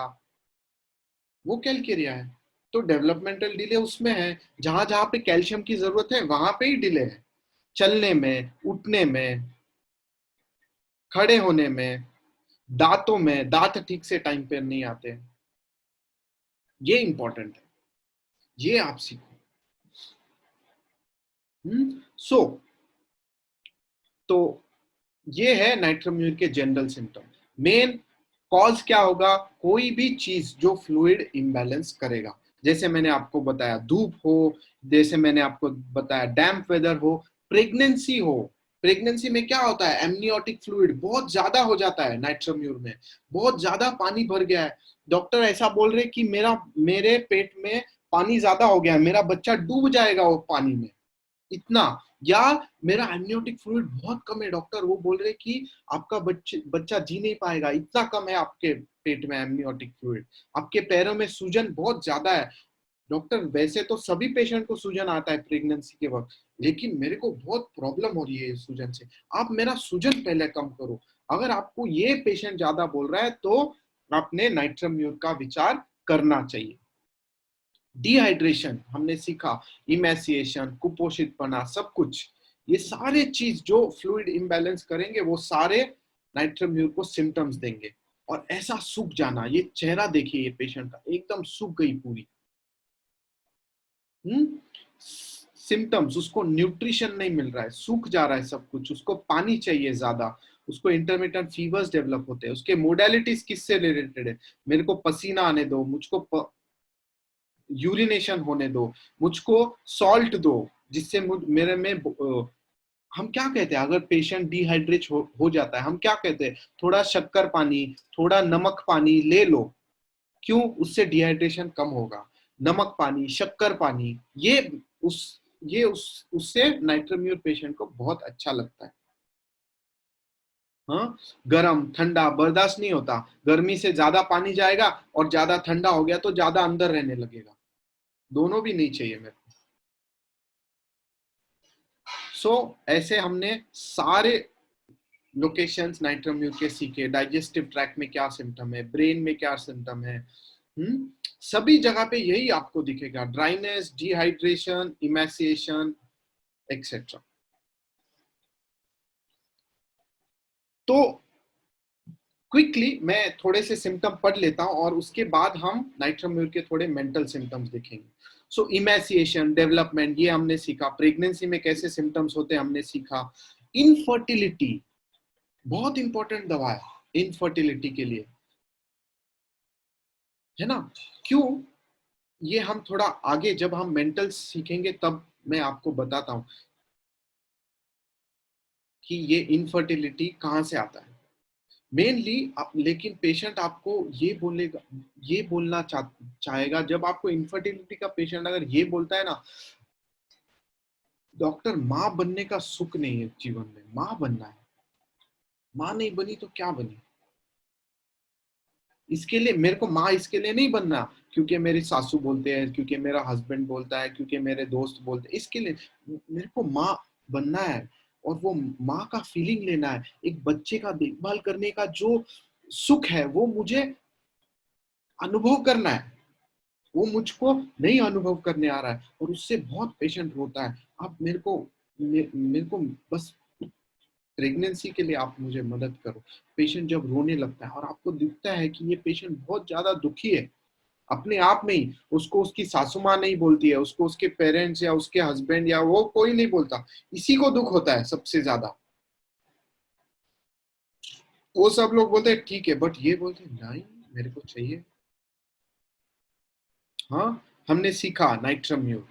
वो कैलकेरिया है। तो डेवलपमेंटल डिले उसमें है, जहां जहां पे कैल्शियम की जरूरत है वहां पे ही डिले है, चलने में, उठने में, खड़े होने में, दांतों में, दांत ठीक से टाइम पे नहीं आते। ये इंपॉर्टेंट है, ये आप सीखो। सो तो ये है नाइट्रोम्यूर के जनरल सिम्टम। मेन कॉज क्या होगा? कोई भी चीज जो फ्लूइड इम्बैलेंस करेगा, जैसे मैंने आपको बताया धूप हो, जैसे मैंने आपको बताया डैम्प वेदर हो, प्रेगनेंसी हो। प्रेगनेंसी में क्या होता है, एमनियोटिक फ्लूइड बहुत ज्यादा हो जाता है, नाइट्रोम्यूर में बहुत ज्यादा पानी भर गया है, डॉक्टर ऐसा बोल रहे कि मेरे पेट में पानी ज्यादा हो गया है, मेरा बच्चा डूब जाएगा वो पानी में, इतना। या मेरा एमनियोटिक फ्लूइड बहुत कम है, डॉक्टर वो बोल रहे कि आपका बच्चा जी नहीं पाएगा, इतना कम है आपके पेट में एमनियोटिक फ्लूइड, आपके पैरों में सूजन बहुत ज्यादा है। डॉक्टर वैसे तो सभी पेशेंट को सूजन आता है प्रेगनेंसी के वक्त, लेकिन मेरे को बहुत प्रॉब्लम हो रही है सूजन से, आप मेरा सूजन पहले कम करो। अगर आपको ये पेशेंट ज्यादा बोल रहा है तो आपने नाइट्रोम्यूर का विचार करना चाहिए। डिहाइड्रेशन हमने सीखा, इमेसिएशन, कुपोषितपना, सब कुछ, ये सारे चीज जो फ्लूइड इम्बैलेंस करेंगे वो सारे नाइट्रोम्यूर को सिम्टम्स देंगे। और ऐसा सूख जाना, ये चेहरा देखिए ये पेशेंट का एकदम सूख गई पूरी। सिम्टम्स, उसको न्यूट्रिशन नहीं मिल रहा है, सूख जा रहा है सब कुछ, उसको पानी चाहिए ज्यादा, उसको इंटरमिटेंट फीवर्स डेवलप होते हैं। उसके मोडेलिटीज किससे रिलेटेड है? मेरे को पसीना आने दो, मुझको यूरिनेशन होने दो, मुझको सॉल्ट दो, जिससे मेरे में हम क्या कहते हैं अगर पेशेंट डिहाइड्रेट हो जाता है, हम क्या कहते हैं, थोड़ा शक्कर पानी, थोड़ा नमक पानी ले लो। क्यों? उससे डिहाइड्रेशन कम होगा। नमक पानी, शक्कर पानी, ये उससे नाइट्रोम्यूर पेशेंट को बहुत अच्छा लगता है। हाँ, गरम ठंडा बर्दाश्त नहीं होता, गर्मी से ज्यादा पानी जाएगा और ज्यादा ठंडा हो गया तो ज्यादा अंदर रहने लगेगा, दोनों भी नहीं चाहिए मेरे को। ऐसे हमने सारे लोकेशंस नाइट्रोम्यूर के सीखे, डाइजेस्टिव ट्रैक्ट में क्या सिम्टम है, ब्रेन में क्या सिम्टम है, सभी जगह पे यही आपको दिखेगा, ड्राइनेस, डिहाइड्रेशन, इमेसिएशन, एक्सेट्रा। तो क्विकली मैं थोड़े से सिम्टम पढ़ लेता हूं और उसके बाद हम नाइट्रोम्यूर के थोड़े मेंटल सिम्टम्स देखेंगे। इमेसिएशन, डेवलपमेंट, ये हमने सीखा। प्रेगनेंसी में कैसे सिम्टम्स होते हैं हमने सीखा। इनफर्टिलिटी बहुत इंपॉर्टेंट दवा है इनफर्टिलिटी के लिए, है ना? क्यों? ये हम थोड़ा आगे जब हम मेंटल सीखेंगे तब मैं आपको बताता हूं कि ये इनफर्टिलिटी कहां से आता है मेनली। लेकिन पेशेंट आपको ये बोलना चाहेगा, जब आपको इनफर्टिलिटी का पेशेंट अगर ये बोलता है ना, डॉक्टर माँ बनने का सुख नहीं है जीवन में, माँ बनना है, माँ नहीं बनी तो क्या बनी। इसके लिए मेरे को माँ इसके लिए नहीं बनना क्योंकि मेरी सासू बोलते हैं, क्योंकि मेरा हस्बैंड बोलता है, क्योंकि मेरे दोस्त बोलते हैं, इसके लिए मेरे को माँ बनना है। और वो माँ का फीलिंग लेना है, एक बच्चे का देखभाल करने का जो सुख है वो मुझे अनुभव करना है, वो मुझको नहीं अनुभव करने आ रहा है और उससे बहुत पेशेंट रोता है। आप मेरे को बस प्रेगनेंसी के लिए आप मुझे मदद करो। पेशेंट जब रोने लगता है और आपको दिखता है कि ये पेशेंट बहुत ज्यादा दुखी है अपने आप में ही, उसको उसकी सासू माँ नहीं बोलती है, उसको उसके पेरेंट्स या उसके हस्बैंड या वो कोई नहीं बोलता, इसी को दुख होता है सबसे ज्यादा। वो सब लोग बोलते हैं ठीक है, बट ये बोलते हैं नहीं मेरे को चाहिए। हाँ, हमने सीखा नाइट्रम्यूर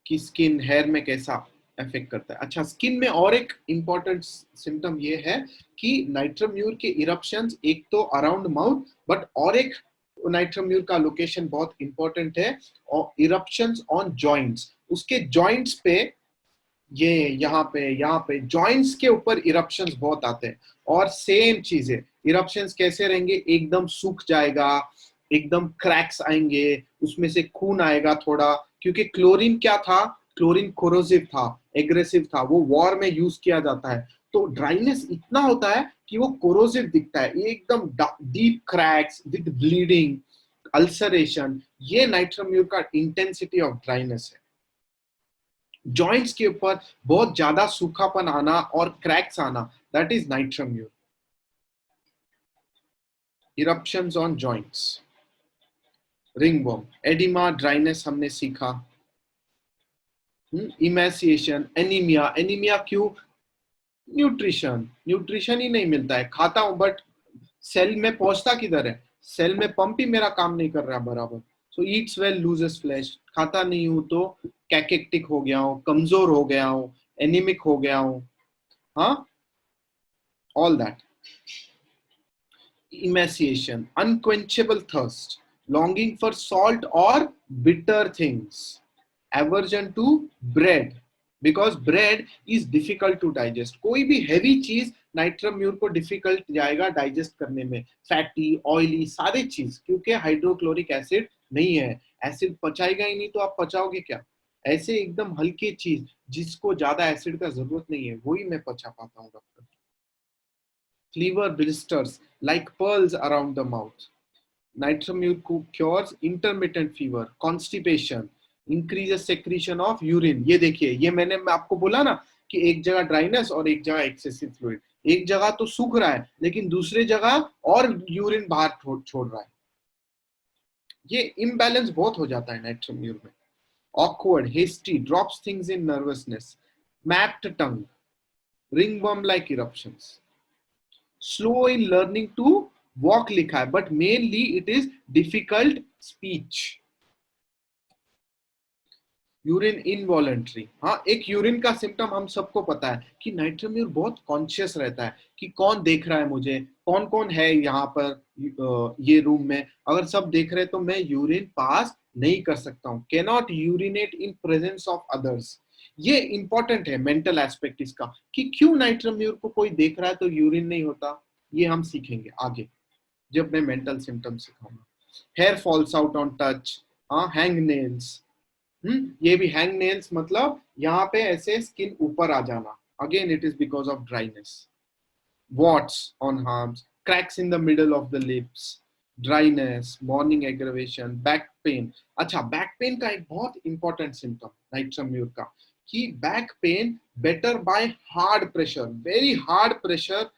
कि स्किन हेयर में कैसा अफेक्ट करता है। अच्छा, स्किन में और एक इंपॉर्टेंट सिम्टम ये है कि नाइट्रम्यूर के इरप्शंस एक तो अराउंड माउथ, बट और एक नाइट्रम्यूर का लोकेशन बहुत इंपॉर्टेंट है, और इरप्शंस ऑन जॉइंट्स, उसके जॉइंट्स पे, ये यहाँ पे जॉइंट्स के ऊपर इरप्शंस बहुत आते हैं। और सेम चीज है, इरप्शंस कैसे रहेंगे, एकदम सूख जाएगा, एकदम क्रैक्स आएंगे, उसमें से खून आएगा थोड़ा, क्योंकि क्लोरीन क्या था, क्लोरीन कोरोसिव था, एग्रेसिव था, वो वॉर में यूज किया जाता है। तो ड्राइनेस इतना होता है कि वो कोरोसिव दिखता है, ये एकदम deep cracks with bleeding, ulceration, ये नाइट्रम्यूर का इंटेंसिटी ऑफ ड्राइनेस है। जॉइंट्स के ऊपर बहुत ज्यादा सूखापन आना और क्रैक्स आना, that is natrum mur. Eruptions on joints, ringworm, oedema, dryness हमने सीखा। इमेसिएशन, एनीमिया, एनीमिया क्यों, न्यूट्रिशन, न्यूट्रिशन ही नहीं मिलता है, खाता हूं बट सेल में पहुंचता किधर है, सेल में पंप ही मेरा काम नहीं कर रहा बराबर। सो ईट्स वेल लूजेस फ्लैश, खाता नहीं हूं तो कैकेक्टिक हो गया हूं, कमजोर हो गया हूं, एनीमिक हो गया हूं, हाँ, all that. Emaciation, unquenchable thirst, longing for salt or bitter things, aversion to bread, because bread is difficult to digest. कोई भी heavy चीज नाइट्रम्यूर को डिफिकल्ट जाएगा डाइजेस्ट करने में, फैटी, ऑयली, सारे चीज, क्योंकि हाइड्रोक्लोरिक एसिड नहीं है, एसिड पचाएगा ही नहीं तो आप पचाओगे क्या। ऐसे एकदम हल्की चीज जिसको ज्यादा एसिड का जरूरत नहीं है, वही मैं पचा पाता हूँ doctor. Fever blisters like pearls around the mouth. Nitromute cures intermittent fever, constipation, increases secretion of urine. ये देखिए, ये मैंने आपको बोला ना कि एक जगह ड्राइनेस और एक जगह एक्सेसिव फ्लूइड, एक जगह तो सूख रहा है लेकिन दूसरे जगह और यूरिन बाहर छोड़ रहा है। ये इम्बैलेंस बहुत हो जाता है नाइट्रोम्यूर में। Awkward, hasty, drops things in nervousness, mapped tongue, ringworm like eruptions. Slow in learning to walk लिखा है, but mainly it is difficult speech. Urine involuntary, हाँ, एक यूरिन का सिम्टम हम सबको पता है कि नाइट्रम्यूर बहुत कॉन्शियस रहता है कि कौन देख रहा है मुझे, कौन कौन है यहाँ पर ये रूम में, अगर सब देख रहे हैं तो मैं यूरिन पास नहीं कर सकता हूँ। Cannot urinate in presence of others. ये इंपॉर्टेंट है मेंटल एस्पेक्ट इसका, कि क्यों नाइट्रम्यूर को कोई देख रहा है तो यूरिन नहीं होता, ये हम सीखेंगे आगे जब मैं मेंटल सिम्टम सिखाऊंगा। Hair falls out on touch, हाँ, हैंग नेल्स, ये भी हैंग नेल्स मतलब यहाँ पे ऐसे स्किन ऊपर आ जाना, again it is because of dryness. Warts on arms, cracks in the middle of the lips, dryness, morning aggravation, back pain. अच्छा, बैक पेन का एक बहुत इंपॉर्टेंट सिम्टम नाइट्रम्यूर का, कि back pain better by hard pressure, very hard pressure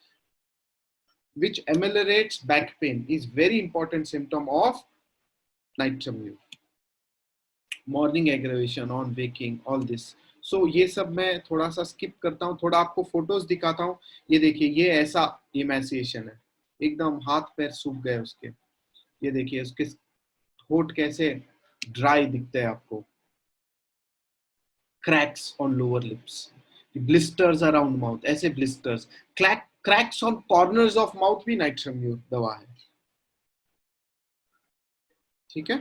which ameliorates back pain is very important symptom of naitramute. Morning aggravation on waking, all this. So ये सब मैं थोड़ा सा स्किप करता हूँ, थोड़ा आपको फोटोज दिखाता हूँ। ये देखिए, ये ऐसा इमेसिएशन है, एकदम हाथ पैर सूख गए उसके। ये देखिए उसके होठ कैसे ड्राई दिखते हैं आपको, cracks on lower lips, blisters around mouth, ऐसे blisters, cracks on corners of mouth भी नाइट्रम्यूर दवा है, ठीक है।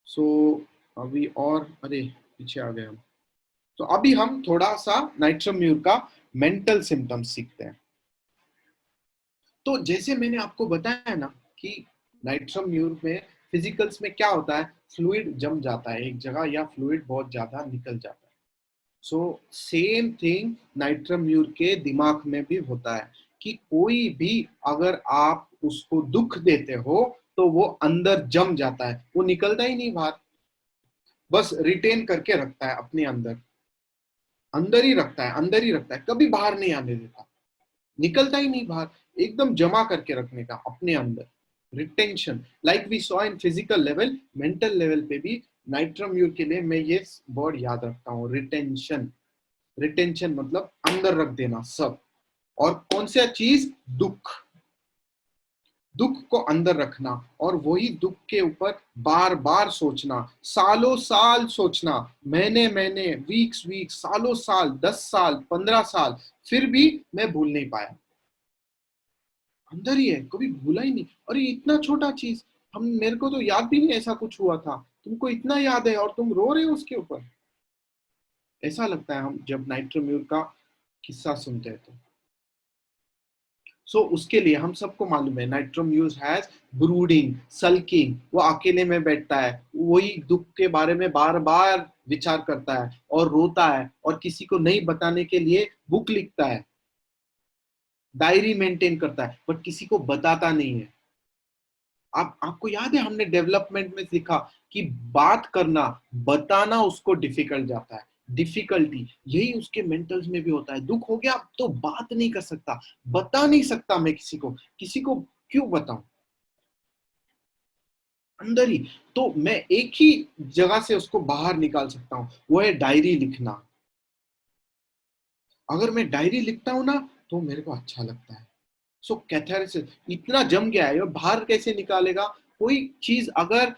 सो अभी और, अरे पीछे आ गए हम। तो अभी हम थोड़ा सा नाइट्रम्यूर का मेंटल सिम्टम्स सीखते हैं। तो जैसे मैंने आपको बताया ना कि नाइट्रम्यूर में फिजिकल्स में क्या होता है, फ्लूइड जम जाता है एक जगह या फ्लूइड बहुत ज्यादा निकल जाता है। सो सेम थिंग नाइट्रम्यूर के दिमाग में भी होता है कि कोई भी अगर आप उसको दुख देते हो तो वो अंदर जम जाता है, वो निकलता ही नहीं बाहर, बस रिटेन करके रखता है अपने अंदर, अंदर ही रखता है, अंदर ही रखता है, कभी बाहर नहीं आने देता, निकलता ही नहीं बाहर, एकदम जमा करके रखने का अपने अंदर, retention. Like we saw in physical level, mental level पे भी नाइट्रम्यूर के लिए मैं ये वर्ड याद रखता हूँ, रिटेंशन। रिटेंशन मतलब अंदर रख देना सब, और कौन सा चीज? दुख। दुख को अंदर रखना और वही दुख के ऊपर बार बार सोचना, सालों साल सोचना, महीने महीने, वीक्स वीक्स, सालों साल, 10 साल, 15 साल, फिर भी मैं भूल नहीं पाया। अंदर ही है, कभी भूला ही नहीं। और ये इतना छोटा चीज, हम मेरे को तो याद भी नहीं ऐसा कुछ हुआ था, तुमको इतना याद है और तुम रो रहे हो उसके ऊपर। ऐसा लगता है हम जब नाइट्रोम्यूर का किस्सा सुनते हैं तो। सो उसके लिए हम सबको मालूम है, नाइट्रोम्यूर हैज ब्रूडिंग, सल्किंग, वो अकेले में बैठता है, वही दुख के बारे में बार बार विचार करता है और रोता है और किसी को नहीं बताने के लिए बुक लिखता है, डायरी मेंटेन करता है, बट किसी को बताता नहीं है। आपको याद है हमने डेवलपमेंट में सीखा कि बात करना, बताना उसको डिफिकल्ट जाता है। डिफिकल्टी यही उसके मेंटल्स में भी होता है। दुख हो गया तो बात नहीं कर सकता, बता नहीं सकता मैं किसी को क्यों बताऊं? अंदर ही। तो मैं एक ही जगह से उसको बाहर निकाल सकता हूं, वो है डायरी लिखना। अगर मैं डायरी लिखता हूं ना तो मेरे को अच्छा लगता है। सो कैथारसिस इतना जम गया है, बाहर कैसे निकालेगा? कोई चीज अगर,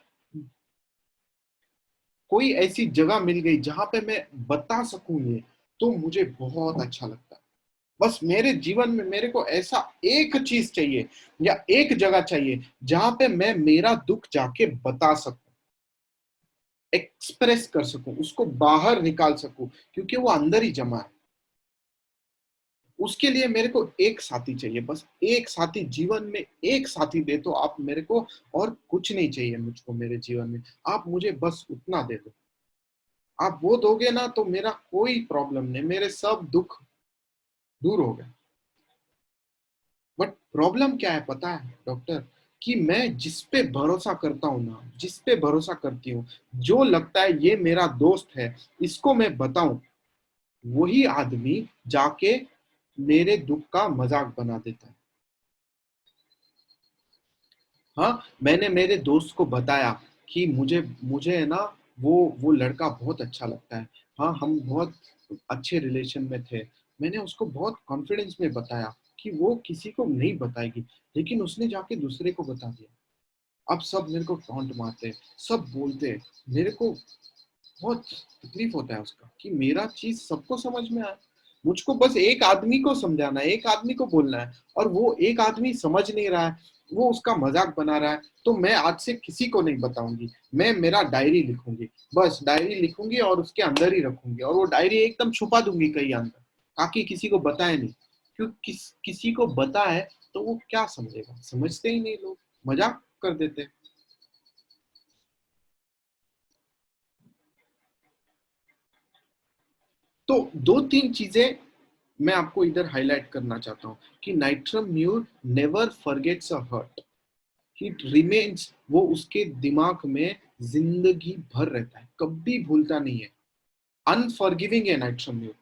कोई ऐसी जगह मिल गई जहां पे मैं बता सकूं ये, तो मुझे बहुत अच्छा लगता है। बस मेरे जीवन में मेरे को ऐसा एक चीज चाहिए या एक जगह चाहिए जहां पे मैं मेरा दुख जाके बता सकूं, एक्सप्रेस कर सकूं, उसको बाहर निकाल सकूं, क्योंकि वो अंदर ही जमा है। उसके लिए मेरे को एक साथी चाहिए, बस एक साथी। जीवन में एक साथी दे तो आप मेरे को, और कुछ नहीं चाहिए मुझको मेरे जीवन में। आप मुझे बस उतना दे दो। आप वो दोगे ना तो मेरा कोई प्रॉब्लम नहीं, मेरे सब दुख दूर हो गए। बट प्रॉब्लम क्या है पता है डॉक्टर? कि मैं जिस पे भरोसा करता हूँ ना, जिस पे भरोसा करती हूँ, जो लगता है ये मेरा दोस्त है, इसको मैं बताऊं, वही आदमी जाके मेरे दुख का मजाक बना देता है। हाँ, मैंने मेरे दोस्त को बताया कि मुझे मुझे है ना, वो लड़का बहुत अच्छा लगता है। हाँ, हम बहुत अच्छे रिलेशन में थे। मैंने उसको बहुत कॉन्फिडेंस में बताया कि वो किसी को नहीं बताएगी, लेकिन उसने जाके दूसरे को बता दिया। अब सब मेरे को टॉन्ट मारते हैं, सब बोलते हैं। मेरे को बहुत तकलीफ होता है उसका, कि मेरा चीज सबको समझ में आए। मुझको बस एक आदमी को समझाना है, एक आदमी को बोलना है, और वो एक आदमी समझ नहीं रहा है, वो उसका मजाक बना रहा है। तो मैं आज से किसी को नहीं बताऊंगी, मैं मेरा डायरी लिखूंगी, बस डायरी लिखूंगी और उसके अंदर ही रखूंगी, और वो डायरी एकदम छुपा दूंगी कहीं अंदर, ताकि किसी को बताए नहीं। क्यों किसी को बताए तो वो क्या समझेगा? समझते ही नहीं लोग, मजाक कर देते। तो दो तीन चीजें मैं आपको इधर हाईलाइट करना चाहता हूँ कि natrum mur never forgets a hurt, it remains, वो उसके दिमाग में जिंदगी भर रहता है, कभी भूलता नहीं है। अनफॉरगिविंग है नाइट्रम म्यूर।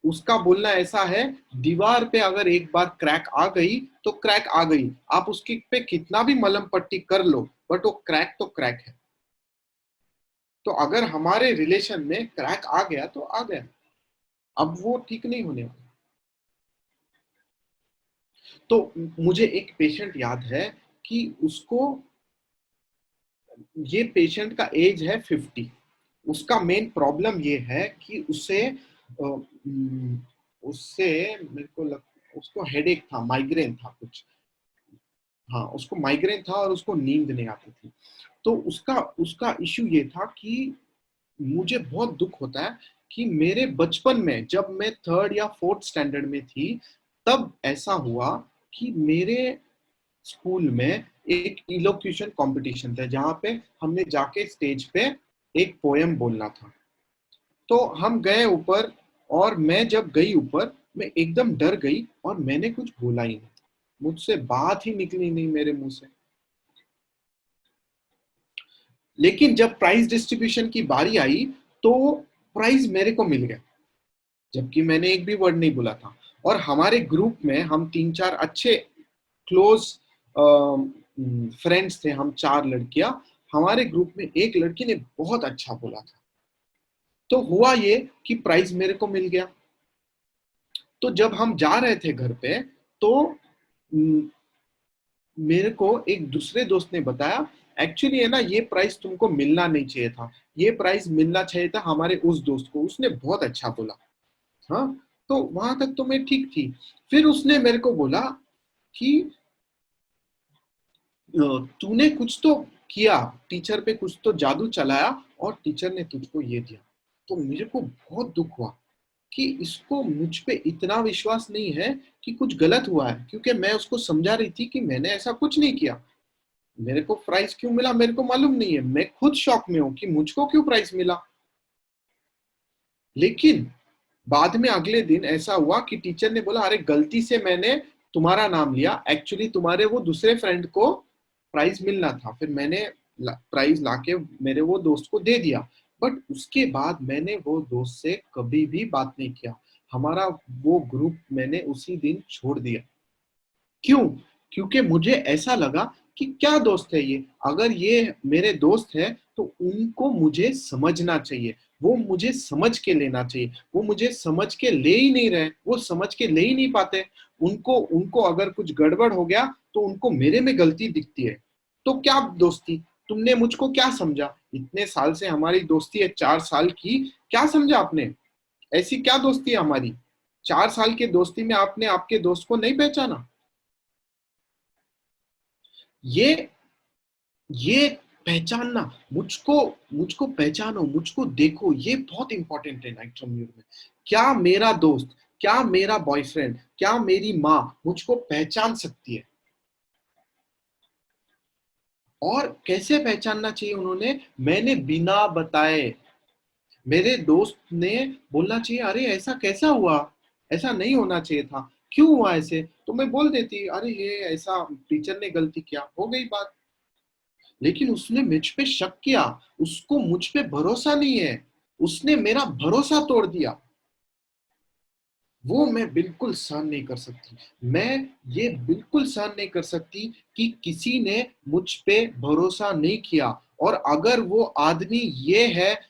उसका बोलना ऐसा है, दीवार पे अगर एक बार क्रैक आ गई तो क्रैक आ गई, आप उसके पे कितना भी मलहम पट्टी कर लो, बट वो क्रैक तो क्रैक है। तो अगर हमारे रिलेशन में क्रैक आ गया तो आ गया, अब वो ठीक नहीं होने वाला। तो मुझे एक पेशेंट याद है कि उसको, ये पेशेंट का एज है 50। उसका मेन प्रॉब्लम ये है कि उससे मेरे को उसको हेडेक था, माइग्रेन था कुछ। हाँ, उसको माइग्रेन था और उसको नींद नहीं आती थी। तो उसका उसका इश्यू ये था कि मुझे बहुत दुख होता है कि मेरे बचपन में जब मैं थर्ड या फोर्थ स्टैंडर्ड में थी, तब ऐसा हुआ कि मेरे स्कूल में एक इलोक्यूशन कंपटीशन था, जहां पे हमने जाके स्टेज पे एक पोयम बोलना था। तो हम गए ऊपर, और मैं जब गई ऊपर, मैं एकदम डर गई और मैंने कुछ बोला ही नहीं, मुझसे बात ही निकली नहीं मेरे मुंह से। लेकिन जब प्राइज डिस्ट्रीब्यूशन की बारी आई तो प्राइज मेरे को मिल गया, जबकि मैंने एक भी वर्ड नहीं बोला था। और हमारे ग्रुप में हम तीन चार अच्छे क्लोज फ्रेंड्स थे, हम चार लड़कियां। हमारे ग्रुप में एक लड़की ने बहुत अच्छा बोला था। तो हुआ ये कि प्राइज मेरे को मिल गया। तो जब हम जा रहे थे घर पे, तो मेरे को एक दूसरे दोस्त ने बताया, एक्चुअली है ना, ये प्राइस तुमको मिलना नहीं चाहिए था, ये प्राइस मिलना चाहिए था हमारे उस दोस्त को, उसने बहुत अच्छा बोला। हाँ, तो वहां तक तो मैं ठीक थी। फिर उसने मेरे को बोला कि तूने कुछ तो किया, टीचर पे कुछ तो जादू चलाया और टीचर ने तुझको ये दिया। तो मेरे को बहुत दुख हुआ कि इसको मुझ पे इतना विश्वास नहीं है कि कुछ गलत हुआ है, क्योंकि मैं उसको समझा रही थी कि मैंने ऐसा कुछ नहीं किया। मेरे को प्राइज क्यों मिला मेरे को मालूम नहीं है, मैं खुद शॉक में हूं कि मुझको क्यों प्राइज मिला। लेकिन बाद में अगले दिन ऐसा हुआ कि टीचर ने बोला, अरे गलती से मैंने तुम्हारा नाम लिया, एक्चुअली तुम्हारे वो दूसरे फ्रेंड को प्राइज मिलना था। फिर मैंने प्राइज लाके मेरे वो दोस्त को दे दिया। बट उसके बाद मैंने वो दोस्त से कभी भी बात नहीं किया, हमारा वो ग्रुप मैंने उसी दिन छोड़ दिया। क्यों? क्योंकि मुझे ऐसा लगा कि क्या दोस्त है ये, अगर ये मेरे दोस्त है तो उनको मुझे समझना चाहिए, वो मुझे समझ के लेना चाहिए। वो मुझे समझ के ले ही नहीं रहे, वो समझ के ले ही नहीं पाते। उनको उनको अगर कुछ गड़बड़ हो गया तो उनको मेरे में गलती दिखती है। तो क्या दोस्ती, तुमने मुझको क्या समझा? इतने साल से हमारी दोस्ती है, 4 साल की, क्या समझा आपने? ऐसी क्या दोस्ती है हमारी? 4 साल की दोस्ती में आपने आपके दोस्त को नहीं पहचाना? ये ये पहचानना, मुझको मुझको पहचानो, मुझको देखो, ये बहुत इंपॉर्टेंट है नाइट म्यूर में। क्या मेरा दोस्त, क्या मेरा बॉयफ्रेंड, क्या मेरी माँ मुझको पहचान सकती है? और कैसे पहचानना चाहिए उन्होंने? मैंने बिना बताए, मेरे दोस्त ने बोलना चाहिए, अरे ऐसा कैसा हुआ, ऐसा नहीं होना चाहिए था, क्यों हुआ ऐसे? तो मैं बोल देती, अरे ये ऐसा टीचर ने गलती किया, हो गई बात। लेकिन उसने मुझ पे शक किया, उसको मुझ पे भरोसा नहीं है, उसने मेरा भरोसा तोड़ दिया। वो मैं बिल्कुल सहन नहीं कर सकती। मैं ये बिल्कुल सहन नहीं कर सकती कि किसी ने मुझ पे भरोसा नहीं किया। और अगर वो आदमी ये है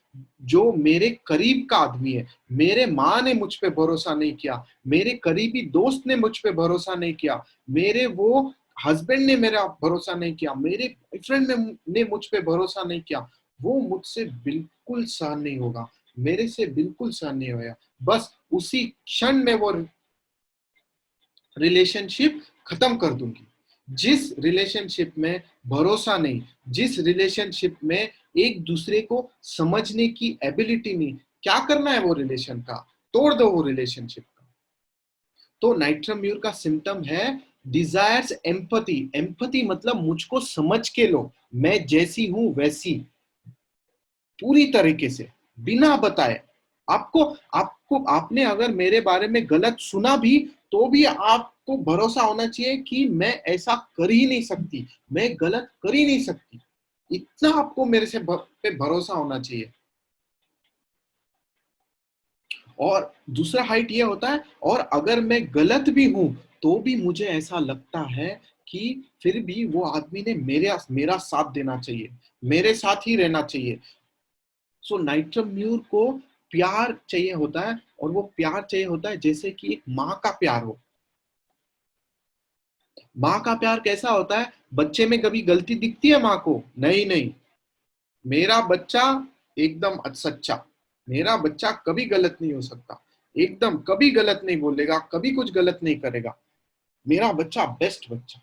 जो मेरे करीब का आदमी है, मेरे माँ ने मुझ पे भरोसा नहीं किया, मेरे करीबी दोस्त ने मुझ पे भरोसा नहीं किया, मेरे वो हस्बैंड ने मेरा भरोसा नहीं किया, मेरे बॉयफ्रेंड ने मुझ पे भरोसा नहीं किया, वो मुझसे बिल्कुल सहन नहीं होगा, मेरे से बिल्कुल सहन नहीं होगा। बस उसी क्षण में वो रिलेशनशिप खत्म कर दूंगी। जिस रिलेशनशिप में भरोसा नहीं, जिस रिलेशनशिप में एक दूसरे को समझने की एबिलिटी नहीं, क्या करना है वो रिलेशन का? तोड़ दो वो रिलेशनशिप का। तो नाइट्रम म्यूर का सिम्टम है डिजायर्स एम्पथी। एम्पथी मतलब मुझको समझ के लो, मैं जैसी हूं वैसी, पूरी तरीके से, बिना बताए। आपको आपको आपने अगर मेरे बारे में गलत सुना भी तो भी आपको भरोसा होना चाहिए कि मैं ऐसा कर ही नहीं सकती, मैं गलत कर ही नहीं सकती। इतना आपको मेरे से पे भरोसा होना चाहिए। और दूसरा हाइट ये होता है, और अगर मैं गलत भी हूं तो भी मुझे ऐसा लगता है कि फिर भी वो आदमी ने मेरा साथ देना चाहिए, मेरे साथ ही रहना चाहिए। सो नाइट्रम म्यूर को प्यार चाहिए होता है, और वो प्यार चाहिए होता है जैसे कि एक माँ का प्यार हो। माँ का प्यार कैसा होता है? बच्चे में कभी गलती दिखती है माँ को? नहीं नहीं, मेरा बच्चा एकदम सच्चा, मेरा बच्चा कभी गलत नहीं हो सकता, एकदम कभी गलत नहीं बोलेगा, कभी कुछ गलत नहीं करेगा, मेरा बच्चा बेस्ट बच्चा।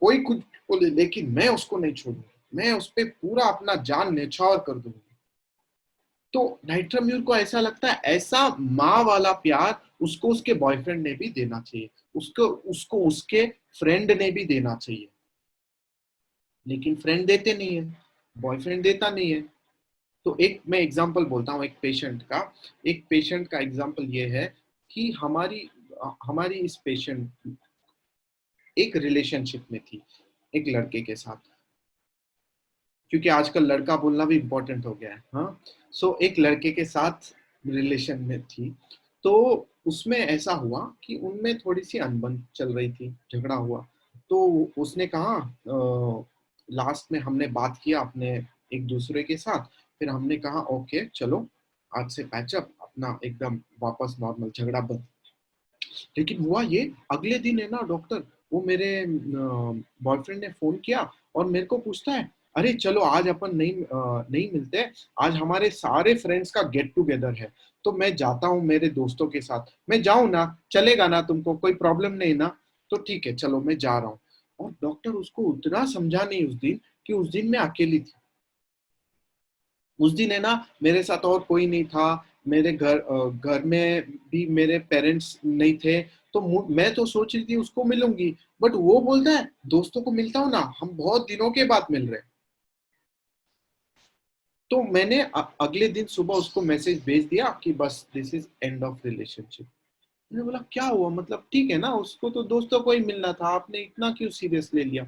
कोई कुछ बोले लेकिन मैं उसको नहीं छोड़ूंगी, मैं उस पर पूरा अपना जान न्यौछावर कर दूंगी। तो नाइट्रम म्यूर को ऐसा लगता है ऐसा माँ वाला प्यार उसको उसके बॉयफ्रेंड ने भी देना चाहिए, उसको उसको उसके फ्रेंड ने भी देना चाहिए। लेकिन फ्रेंड देते नहीं है, बॉयफ्रेंड देता नहीं है। तो एक मैं एग्जांपल बोलता हूँ, एक पेशेंट का एग्जांपल ये है कि हमारी हमारी इस पेशेंट एक रिलेशनशिप में थी एक लड़के के साथ, क्योंकि आजकल लड़का बोलना भी इम्पोर्टेंट हो गया है। हाँ, सो एक लड़के के साथ रिलेशन में थी। तो उसमें ऐसा हुआ कि उनमें थोड़ी सी अनबन चल रही थी, झगड़ा हुआ। तो उसने कहा, लास्ट में हमने बात किया अपने एक दूसरे के साथ, फिर हमने कहा ओके चलो आज से पैचअप, अपना एकदम वापस नॉर्मल, झगड़ा बंद। लेकिन हुआ ये, अगले दिन है ना डॉक्टर, वो मेरे बॉयफ्रेंड ने फोन किया और मेरे को पूछता है, अरे चलो आज अपन नहीं मिलते, आज हमारे सारे फ्रेंड्स का गेट टुगेदर है, तो मैं जाता हूँ मेरे दोस्तों के साथ, मैं जाऊँ ना, चलेगा ना, तुमको कोई प्रॉब्लम नहीं ना? तो ठीक है चलो मैं जा रहा हूँ। और डॉक्टर उसको उतना समझा नहीं उस दिन, कि उस दिन मैं अकेली थी। उस दिन है ना मेरे साथ और कोई नहीं था, मेरे घर में भी मेरे पेरेंट्स नहीं थे, तो मैं तो सोच रही थी उसको मिलूंगी, बट वो बोलता है दोस्तों को मिलता हूँ ना, हम बहुत दिनों के बाद मिल रहे हैं। तो मैंने अगले दिन सुबह उसको मैसेज भेज दिया कि बस this is end of relationship. मैंने बोला क्या हुआ, मतलब ठीक है ना, उसको तो दोस्तों को ही मिलना था, आपने इतना क्यों सीरियस ले लिया?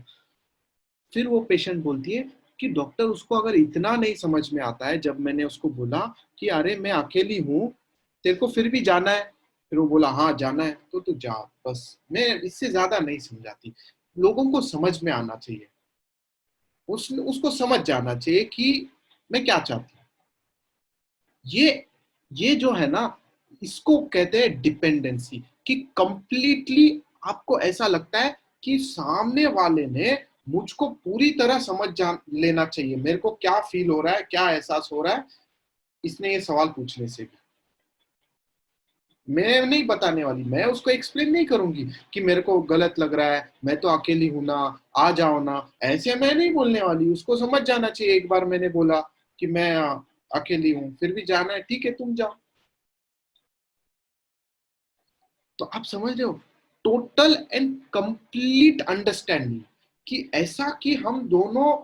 फिर वो पेशेंट बोलती है कि डॉक्टर उसको अगर इतना नहीं समझ में आता है, जब मैंने उसको बोला कि अरे मैं अकेली हूँ, तेरे को फिर भी जाना है, फिर वो बोला हाँ जाना है, तो तू जा, बस मैं इससे ज्यादा नहीं समझाती। लोगों को समझ में आना चाहिए, उसको समझ जाना चाहिए कि मैं क्या चाहती हूँ। ये ये जो है ना, इसको कहते हैं डिपेंडेंसी, कि कंप्लीटली आपको ऐसा लगता है कि सामने वाले ने मुझको पूरी तरह समझ जान लेना चाहिए, मेरे को क्या फील हो रहा है, क्या एहसास हो रहा है, इसने ये सवाल पूछने से भी। मैं नहीं बताने वाली, मैं उसको एक्सप्लेन नहीं करूंगी कि मेरे को गलत लग रहा है, मैं तो अकेली हूं ना, आ जाओ ना, ऐसे मैं नहीं बोलने वाली। उसको समझ जाना चाहिए, एक बार मैंने बोला कि मैं अकेली हूं, फिर भी जाना है, ठीक है तुम जाओ। तो आप समझ रहे हो, टोटल एंड कंप्लीट अंडरस्टैंडिंग, कि ऐसा कि हम दोनों,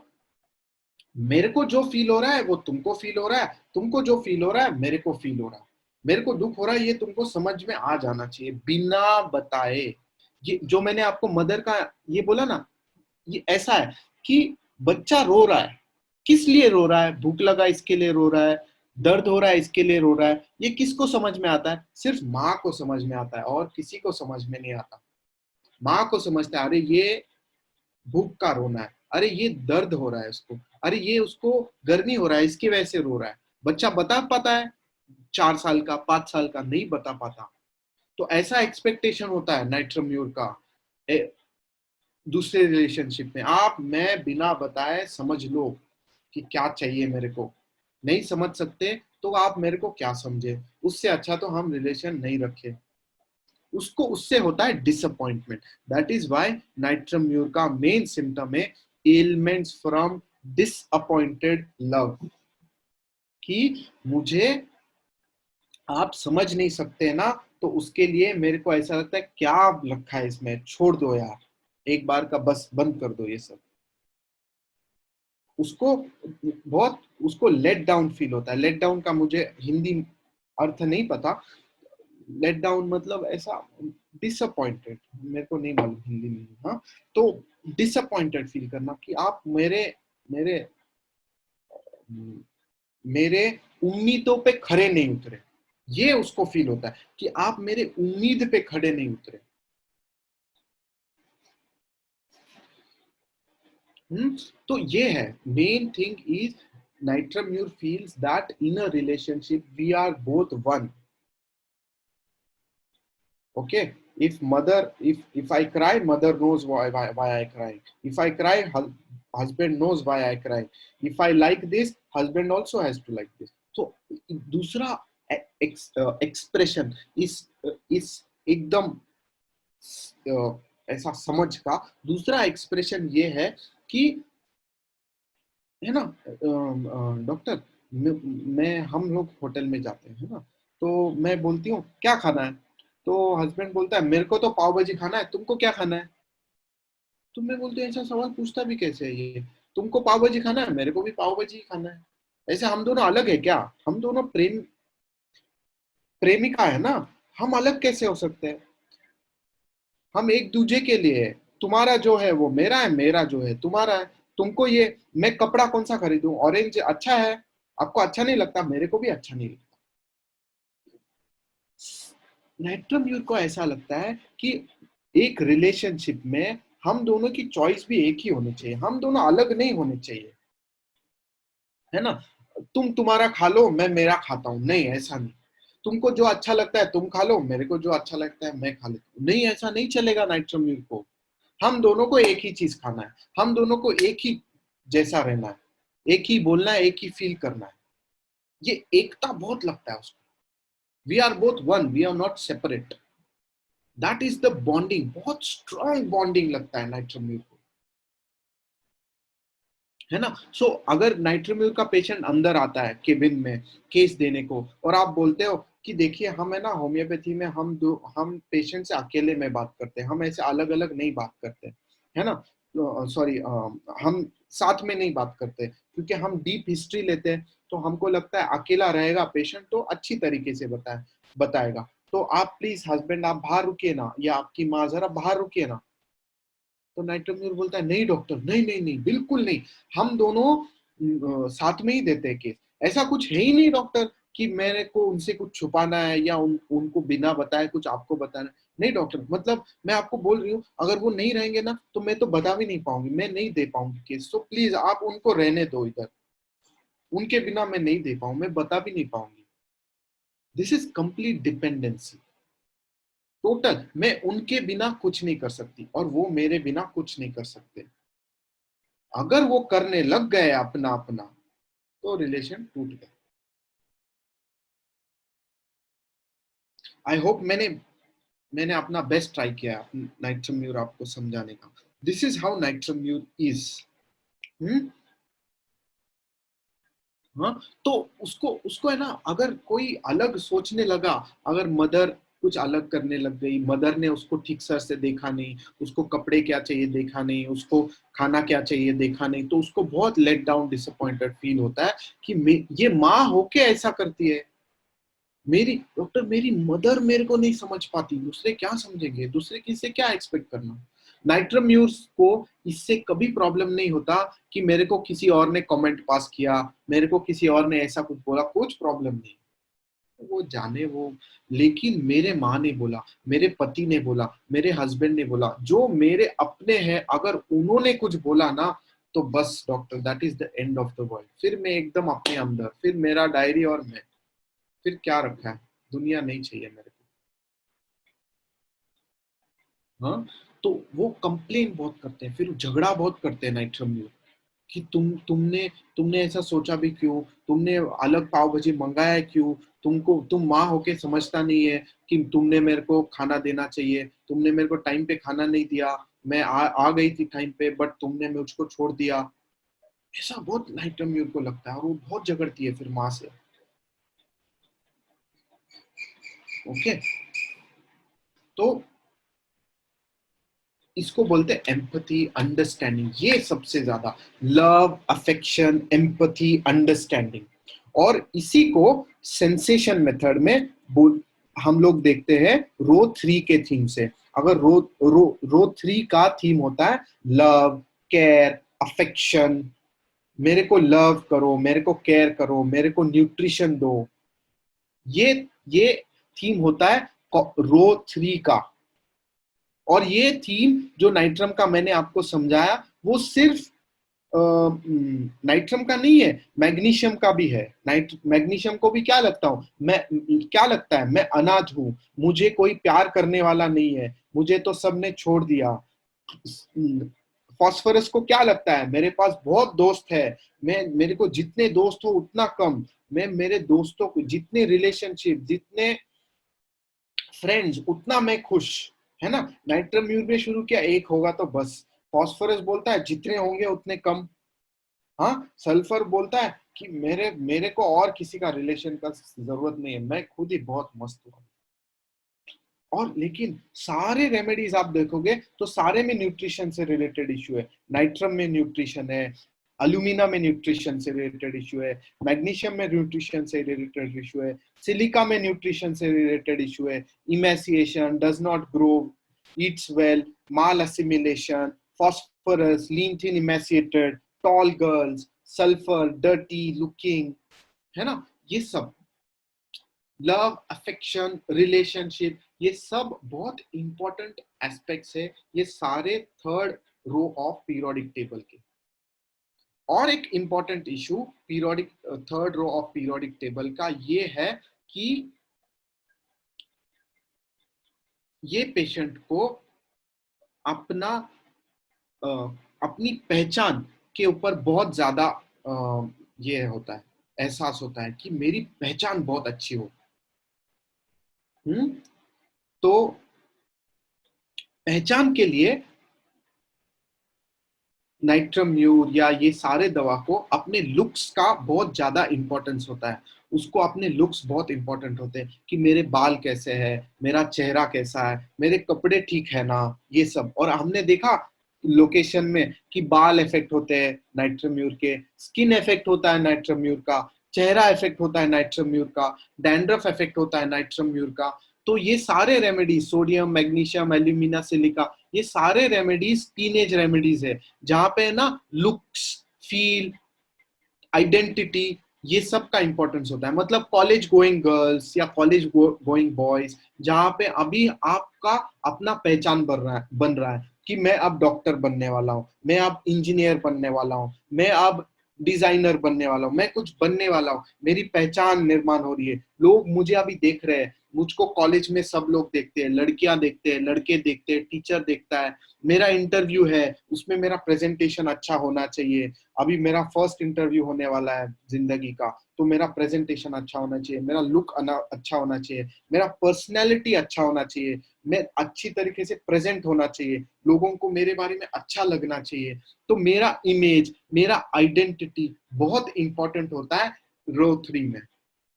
मेरे को जो फील हो रहा है वो तुमको फील हो रहा है, तुमको जो फील हो रहा है मेरे को फील हो रहा है, मेरे को दुख हो रहा है, ये तुमको समझ में आ जाना चाहिए बिना बताए। ये जो मैंने आपको मदर का ये बोला ना, ये ऐसा है कि बच्चा रो रहा है, किस लिए रो रहा है? भूख लगा इसके लिए रो रहा है, दर्द हो रहा है इसके लिए रो रहा है। ये किसको समझ में आता है? सिर्फ माँ को समझ में आता है, और किसी को समझ में नहीं आता। माँ को समझता है, अरे ये भूख का रोना है, अरे ये दर्द हो रहा है उसको, अरे ये उसको गर्मी हो रहा है इसकी वजह से रो रहा है। बच्चा बता पाता है? 4 साल का, 5 साल का नहीं बता पाता। तो ऐसा एक्सपेक्टेशन होता है नाइट्रम्यूर का दूसरे रिलेशनशिप में। आप मैं बिना बताए समझ लो कि क्या चाहिए मेरे को। नहीं समझ सकते तो आप मेरे को क्या समझे, उससे अच्छा तो हम रिलेशन नहीं रखें। उसको उससे होता है डिसअपॉइंटमेंट। दैट इज व्हाई नाइट्रम्यूर का मेन सिम्टम है एलिमेंट्स फ्रॉम डिसअपॉइंटेड लव, कि मुझे आप समझ नहीं सकते ना, तो उसके लिए मेरे को ऐसा लगता है क्या रखा है इसमें, छोड़ दो यार, एक बार का बस बंद कर दो ये सब। उसको बहुत, उसको लेट डाउन फील होता है। लेट डाउन का मुझे हिंदी अर्थ नहीं पता। लेट डाउन मतलब ऐसा, डिसअपॉइंटेड, मेरे को नहीं मालूम हिंदी में। हाँ, तो डिसअपॉइंटेड फील करना कि आप मेरे मेरे मेरे उम्मीदों पे खरे नहीं उतरे, ये उसको फील होता है कि आप मेरे उम्मीद पे खड़े नहीं उतरे। तो ये है main thing is, natrum mur feels that in a relationship we are both one. Okay, if I cry, mother knows why I cry. If I cry, husband knows why I cry. If I like this, husband also has to like this. तो दूसरा expression इस एकदम ऐसा समझ का दूसरा expression ये है कि, है ना डॉक्टर, मैं हम लोग होटल में जाते हैं ना, तो मैं बोलती हूँ क्या खाना है, तो हस्बैंड बोलता है मेरे को तो पाव भाजी खाना है, तुमको क्या खाना है? तो मैं बोलती हूँ ऐसा सवाल पूछता भी कैसे है ये, तुमको पाव भाजी खाना है, मेरे को भी पाव भाजी खाना है। ऐसे हम दोनों अलग है क्या? हम दोनों प्रेमिका है ना, हम अलग कैसे हो सकते हैं? हम एक दूसरे के लिए है, तुम्हारा जो है वो मेरा है, मेरा जो है तुम्हारा है। तुमको ये, मैं कपड़ा कौन सा खरीदूं, ऑरेंज अच्छा है, आपको अच्छा नहीं लगता, मेरे को भी अच्छा नहीं लगता। नेट्रम को ऐसा लगता है कि एक रिलेशनशिप में हम दोनों की चॉइस भी एक ही होनी चाहिए, हम दोनों अलग नहीं होने चाहिए, है ना? तुम तुम्हारा खा लो, मैं मेरा खाता हूं, नहीं ऐसा नहीं। तुमको जो अच्छा लगता है तुम खा लो, मेरे को जो अच्छा लगता है मैं खा लेता हूँ। नहीं, ऐसा नहीं चलेगा नाइट्रोम्यूर को। हम दोनों को एक ही चीज खाना है, हम दोनों को एक ही जैसा रहना है, एक ही बोलना है, एक ही फील करना है। ये एकता बहुत लगता है उसको। We are both one, we are not separate. That is the bonding, बहुत स्ट्रॉन्ग बॉन्डिंग लगता है नाइट्रोम्यूर को, है ना। सो अगर नाइट्रोम्यूर का पेशेंट अंदर आता है केबिन में केस देने को, और आप बोलते हो कि देखिए हम है ना होम्योपैथी में हम पेशेंट से अकेले में बात करते हैं, हम ऐसे अलग अलग नहीं बात करते, है ना। सॉरी, हम साथ में नहीं बात करते, क्योंकि हम डीप हिस्ट्री लेते हैं, तो हमको लगता है अकेला रहेगा पेशेंट तो अच्छी तरीके से बताएगा। तो आप प्लीज हस्बैंड आप बाहर रुकिए ना, या आपकी माँ जरा बाहर रुकिए ना। तो नाइट्रोम्यूर बोलता है नहीं डॉक्टर, नहीं नहीं नहीं, बिल्कुल नहीं, हम दोनों साथ में ही देते हैं केस। ऐसा कुछ है ही नहीं डॉक्टर कि मेरे को उनसे कुछ छुपाना है या उनको बिना बताए कुछ आपको बताना है। नहीं डॉक्टर, मतलब मैं आपको बोल रही हूँ, अगर वो नहीं रहेंगे ना तो मैं तो बता भी नहीं पाऊंगी, मैं नहीं दे पाऊंगी केस। तो प्लीज आप उनको रहने दो इधर, उनके बिना मैं नहीं दे पाऊंगी, मैं बता भी नहीं पाऊंगी। This is complete dependency, total. मैं उनके बिना कुछ नहीं कर सकती और वो मेरे बिना कुछ नहीं कर सकते। अगर वो करने लग गए अपना अपना, तो रिलेशन टूट गया। आई होप मैंने अपना बेस्ट ट्राई किया नाइट्रोम्यूर आपको समझाने का। This is how natrum mur is. हाँ, तो उसको उसको है ना, अगर कोई अलग सोचने लगा, अगर मदर कुछ अलग करने लग गई, मदर ने उसको ठीक से देखा नहीं, उसको कपड़े क्या चाहिए देखा नहीं, उसको खाना क्या चाहिए देखा नहीं, तो उसको बहुत लेट डाउन डिसअपॉइंटेड फील होता है कि ये माँ होके ऐसा करती है। मेरी डॉक्टर, मेरी मदर मेरे को नहीं समझ पाती, दूसरे क्या समझेंगे, दूसरे किससे क्या एक्सपेक्ट करना। नाइट्रोम्यूर्स को इससे कभी प्रॉब्लम नहीं होता कि मेरे को किसी और ने कमेंट पास किया, मेरे को किसी और ने ऐसा कुछ बोला, कुछ प्रॉब्लम नहीं, वो जाने वो। लेकिन मेरे माँ ने बोला, मेरे पति ने बोला, मेरे हस्बैंड ने बोला, जो मेरे अपने हैं, अगर उन्होंने कुछ बोला ना, तो बस doctor, that is the end of the world. फिर मैं एकदम अपने अंदर, फिर मेरा डायरी और मैं, फिर क्या रखा है, दुनिया नहीं चाहिए मेरे को। हाँ, तो वो कंप्लेन बहुत करते हैं, फिर झगड़ा बहुत करते हैं नाइट्रोम्यूर कि तुमने ऐसा सोचा भी क्यों, तुमने अलग पाव भाजी मंगाया है क्यों, तुम माँ होके समझता नहीं है कि तुमने मेरे को खाना देना चाहिए, तुमने मेरे को टाइम पे खाना नहीं दिया, मैं आ गई थी टाइम पे, बट तुमने मुझको छोड़ दिया। ऐसा बहुत नाइट्रोम्यूर को लगता है, और वो बहुत झगड़ती है फिर माँ से। ओके, तो इसको बोलते हैं एम्पैथी अंडरस्टैंडिंग, ये सबसे ज्यादा लव अफेक्शन एम्पैथी अंडरस्टैंडिंग। और इसी को सेंसेशन मेथड में हम लोग देखते हैं रो 3 के थीम से। अगर रो 3 का थीम होता है लव, केयर, अफेक्शन, मेरे को लव करो, मेरे को केयर करो, मेरे को न्यूट्रिशन दो, ये ये थीम होता है रो 3 का। और ये थीम जो नाइट्रम का मैंने आपको समझाया, वो सिर्फ नाइट्रम का नहीं है, मैग्नीशियम का भी है। मैग्नीशियम को भी क्या लगता हूं मैं, क्या लगता है, मैं अनाथ हूं, मुझे कोई प्यार करने वाला नहीं है, मुझे तो सबने छोड़ दिया। फॉस्फोरस को क्या लगता है, मेरे पास बहुत दोस्त है, मेरे को जितने दोस्त हो उतना कम, मैं मेरे दोस्तों को जितने रिलेशनशिप, जितने फ्रेंड्स, उतना मैं खुश, है ना। नाइट्रोम्यूर ने शुरू किया एक होगा तो बस। फॉस्फोरस बोलता है जितने होंगे उतने कम। हाँ, सल्फर बोलता है कि मेरे मेरे को और किसी का रिलेशन का जरूरत नहीं है, मैं खुद ही बहुत मस्त हूँ। और लेकिन सारे रेमेडीज आप देखोगे तो सारे में न्यूट्रिशन से रिलेटेड इश्यू है। नाइट्रम में न्यूट्रिशन है, अल्यूमिना में न्यूट्रिशन से रिलेटेड इश्यू है, मैग्नीशियम में न्यूट्रिशन से रिलेटेड इश्यू है, सिलिका में न्यूट्रिशन से रिलेटेड इश्यू है, emaciation, does not grow, Yeats well, mall assimilation, phosphorus, lean thin emaciated, tall girls, sulfur, dirty looking, है ना। ये सब लव अफेक्शन रिलेशनशिप, ये सब बहुत इंपॉर्टेंट एस्पेक्ट्स है, ये सारे third row of periodic table के। और एक important issue periodic third row of periodic table का ये है कि ये पेशेंट को अपना अपनी पहचान के ऊपर बहुत ज्यादा ये होता है, एहसास होता है कि मेरी पहचान बहुत अच्छी हो। तो पहचान के लिए नाइट्रम्यूर या ये सारे दवा को अपने लुक्स का बहुत ज्यादा इंपॉर्टेंस होता है। उसको अपने लुक्स बहुत इंपॉर्टेंट होते हैं कि मेरे बाल कैसे है, मेरा चेहरा कैसा है, मेरे कपड़े ठीक है ना, ये सब। और हमने देखा लोकेशन में कि बाल इफेक्ट होते हैं नाइट्रम्यूर के, स्किन इफेक्ट होता है नाइट्रम्यूर का, चेहरा इफेक्ट होता है नाइट्रम्यूर का, डैंड्रफ इफेक्ट होता है नाइट्रम्यूर का। तो ये सारे remedies, sodium, magnesium, alumina, silica, ये सारे रेमेडीज टीनेज रेमेडीज है, जहां पे ना लुक्स, फील, आइडेंटिटी, ये सब का इंपॉर्टेंस होता है। मतलब कॉलेज गोइंग गर्ल्स या कॉलेज गोइंग बॉयज, जहां पे अभी आपका अपना पहचान बन रहा है कि मैं अब डॉक्टर बनने वाला हूँ, मैं अब इंजीनियर बनने वाला हूँ, मैं अब डिजाइनर बनने वाला हूँ, मैं कुछ बनने वाला हूँ, मेरी पहचान निर्माण हो रही है, लोग मुझे अभी देख रहे हैं, मुझको कॉलेज में सब लोग देखते हैं, लड़कियां देखते हैं, लड़के देखते हैं, टीचर देखता है, मेरा इंटरव्यू है, उसमें मेरा प्रेजेंटेशन अच्छा होना चाहिए। अभी मेरा फर्स्ट इंटरव्यू होने वाला है जिंदगी का, तो मेरा प्रेजेंटेशन अच्छा होना चाहिए, मेरा लुक अच्छा होना चाहिए, मेरा पर्सनैलिटी अच्छा होना चाहिए, मैं अच्छी तरीके से प्रेजेंट होना चाहिए, लोगों को मेरे बारे में अच्छा लगना चाहिए। तो मेरा इमेज, मेरा आइडेंटिटी बहुत इंपॉर्टेंट होता है रो 3 में,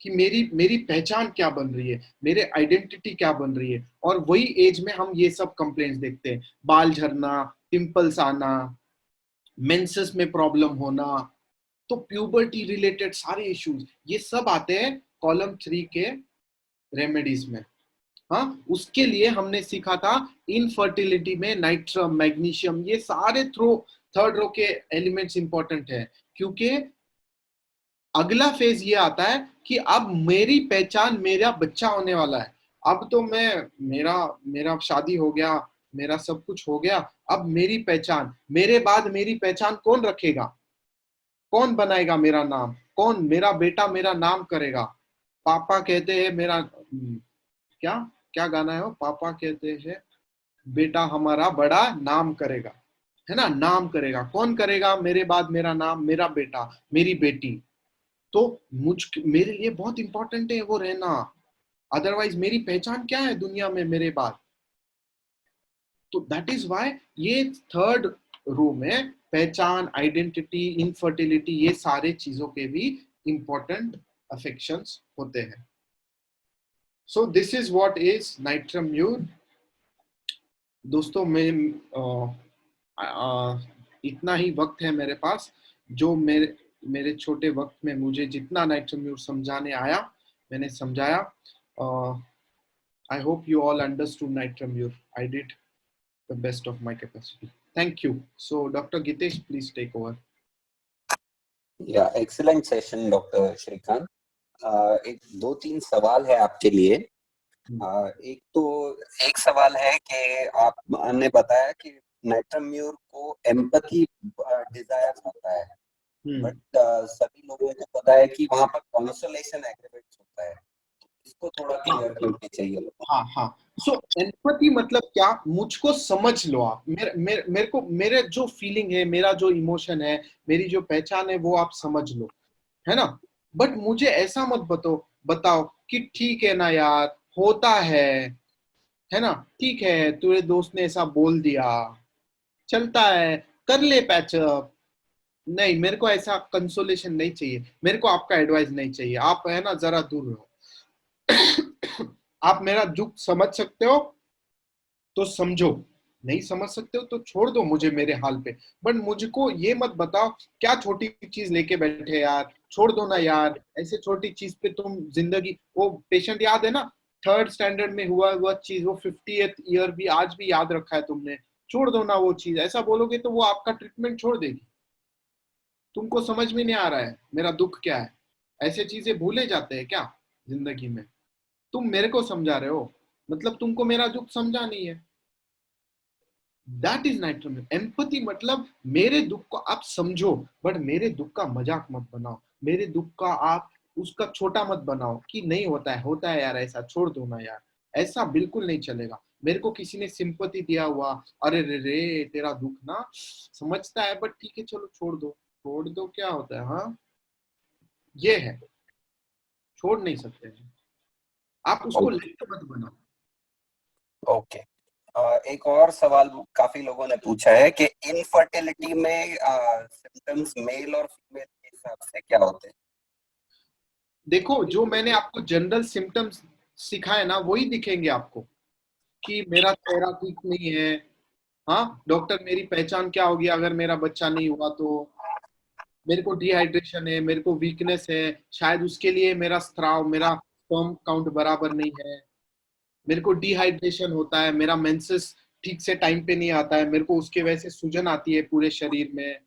कि मेरी मेरी पहचान क्या बन रही है, मेरे आइडेंटिटी क्या बन रही है। और वही एज में हम ये सब कंप्लेंट्स देखते हैं, बाल झड़ना, पिंपल्स आना, मेंसेस में प्रॉब्लम होना, तो प्यूबर्टी रिलेटेड सारे इश्यूज ये सब आते हैं कॉलम 3 के रेमेडीज में। हाँ, उसके लिए हमने सीखा था इनफर्टिलिटी में नाइट्रम, मैग्नीशियम, ये सारे थर्ड रो के एलिमेंट्स इंपॉर्टेंट है, क्योंकि अगला फेज ये आता है कि अब मेरी पहचान, मेरा बच्चा होने वाला है। अब तो मैं, मेरा मेरा शादी हो गया, मेरा सब कुछ हो गया, अब मेरी पहचान, मेरे बाद मेरी पहचान कौन रखेगा, कौन बनाएगा मेरा नाम, कौन, मेरा बेटा मेरा नाम करेगा। पापा कहते हैं मेरा क्या क्या गाना है वो, पापा कहते हैं बेटा हमारा बड़ा नाम करेगा, है ना, नाम करेगा, कौन करेगा मेरे बाद मेरा नाम, मेरा बेटा, मेरी बेटी। तो मेरे लिए बहुत इंपॉर्टेंट है वो रहना, अदरवाइज मेरी पहचान क्या है दुनिया में मेरे बाद। तो दैट इज वाई ये थर्ड रो में पहचान, आइडेंटिटी, इनफर्टिलिटी, ये सारे चीजों के भी इंपॉर्टेंट अफेक्शंस होते हैं। So this is what is natrum mur. दोस्तों, मैं इतना ही वक्त है मेरे पास, जो मेरे मेरे छोटे वक्त में मुझे जितना नाइट्रम्यूर समझाने आया मैंने समझाया। I hope you all understood natrum mur. I did the best of my capacity. Thank you. So, Dr. Gitesh, please take over. या एक्सीलेंट सेशन डॉक्टर श्रीकांत। एक दो तीन सवाल है आपके लिए। एक सवाल है कि आपने बताया कि नाइट्रम्यूर को एम्पैथी डिजायर होता है, बट सभी लोगों को पता है कि वहां पर कॉन्सोलेशन एग्रीमेंट होता है। इसको थोड़ा क्लियर करना चाहिए। हाँ हाँ। सो एम्पैथी मतलब क्या, मुझको समझ लो आप, मेरे को, मेरे जो फीलिंग है, मेरा जो इमोशन है, मेरी जो पहचान है, वो आप समझ लो, है ना। बट मुझे ऐसा मत बताओ कि ठीक है ना यार, होता है ना, ठीक है, तेरे दोस्त ने ऐसा बोल दिया, चलता है, कर ले पैचअप। नहीं, मेरे को ऐसा कंसोलेशन नहीं चाहिए, मेरे को आपका एडवाइस नहीं चाहिए, आप है ना जरा दूर रहो। आप मेरा दुख समझ सकते हो तो समझो, नहीं समझ सकते हो तो छोड़ दो मुझे मेरे हाल पे। बट मुझको ये मत बताओ क्या छोटी चीज लेके बैठे यार, छोड़ दो ना यार, ऐसे छोटी चीज पे तुम जिंदगी, वो पेशेंट याद है ना, थर्ड स्टैंडर्ड में हुआ हुआ चीज, वो 50th ईयर भी आज भी याद रखा है तुमने, छोड़ दो ना वो चीज। ऐसा बोलोगे तो वो आपका ट्रीटमेंट छोड़ देगी। तुमको समझ में नहीं आ रहा है मेरा दुख क्या है, ऐसे चीजें भूले जाते हैं क्या जिंदगी में। तुम मेरे को समझा रहे हो, मतलब तुमको मेरा दुख समझा नहीं है। दैट इज नाइट्रम एम्पैथी, मतलब मेरे दुख को आप समझो, बट मेरे दुख का मजाक मत बनाओ, मेरे दुख का आप उसका छोटा मत बनाओ कि नहीं होता है यार, ऐसा छोड़ दो ना यार, ऐसा बिल्कुल नहीं चलेगा। मेरे को किसी ने सिंपैथी दिया हुआ, अरे रे रे तेरा दुख ना समझता है, बट ठीक है चलो छोड़ दो क्या होता है, हाँ ये है, छोड़ नहीं सकते हैं, आप उसको ओके लिंक मत बनाओ। ओके। एक और सवाल काफी लोगों ने पूछा है कि इनफर्टिलिटी में सिम्टम्स मेल और फीमेल के हिसाब से क्या होते हैं? देखो जो मैंने आपको जनरल सिम्टम्स सिखाए ना वही दिखेंगे आपको, कि मेरा चेहरा ठीक नहीं है, हाँ डॉक्टर मेरी पहचान क्या होगी अगर मेरा बच्चा नहीं हुआ तो, मेरे को डिहाइड्रेशन है, मेरे को वीकनेस है, शायद उसके लिए मेरा स्त्राव, मेरा स्पर्म काउंट बराबर नहीं है, मेरे को डिहाइड्रेशन होता है, मेरा मेंसेस ठीक से टाइम पे नहीं आता है, मेरे को उसके वजह से सूजन आती है पूरे शरीर में,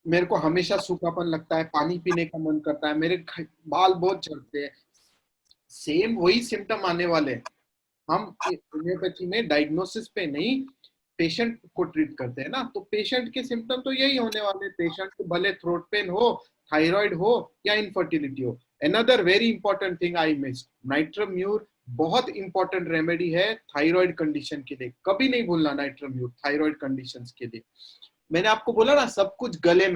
मेरे को हमेशा सूखापन लगता है, पानी पीने का मन करता है, मेरे बाल बहुत झड़ते हैं, सेम वही सिम्टम आने वाले हैं। हम होम्योपैथी में डायग्नोसिस पे नहीं, पेशेंट को ट्रीट करते हैं ना, तो पेशेंट के सिम्टम तो यही होने वाले, पेशेंट को भले थ्रोट पेन हो, थायराइड हो या इनफर्टिलिटी हो। Another very important thing I miss, natrum mur बहुत इंपॉर्टेंट रेमेडी है थायराइड कंडीशन के लिए, कभी नहीं भूलना नाइट्रोम्यूर थायराइड कंडीशंस के लिए। मैंने आपको बोला ना सब कुछ गले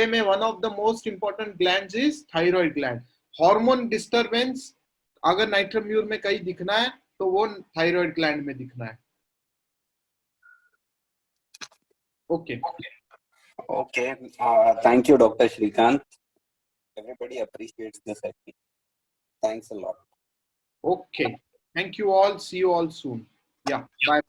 में one of the most important gland is thyroid gland. Hormone disturbance अगर नाइट्रोम्यूर में कहीं दिखना है तो वो थायराइड ग्लैंड में दिखना है। Okay Okay, thank you, Dr. Shrikant. Everybody appreciates this, I think. Thanks a lot. Okay, thank you all, see you all soon, yeah bye.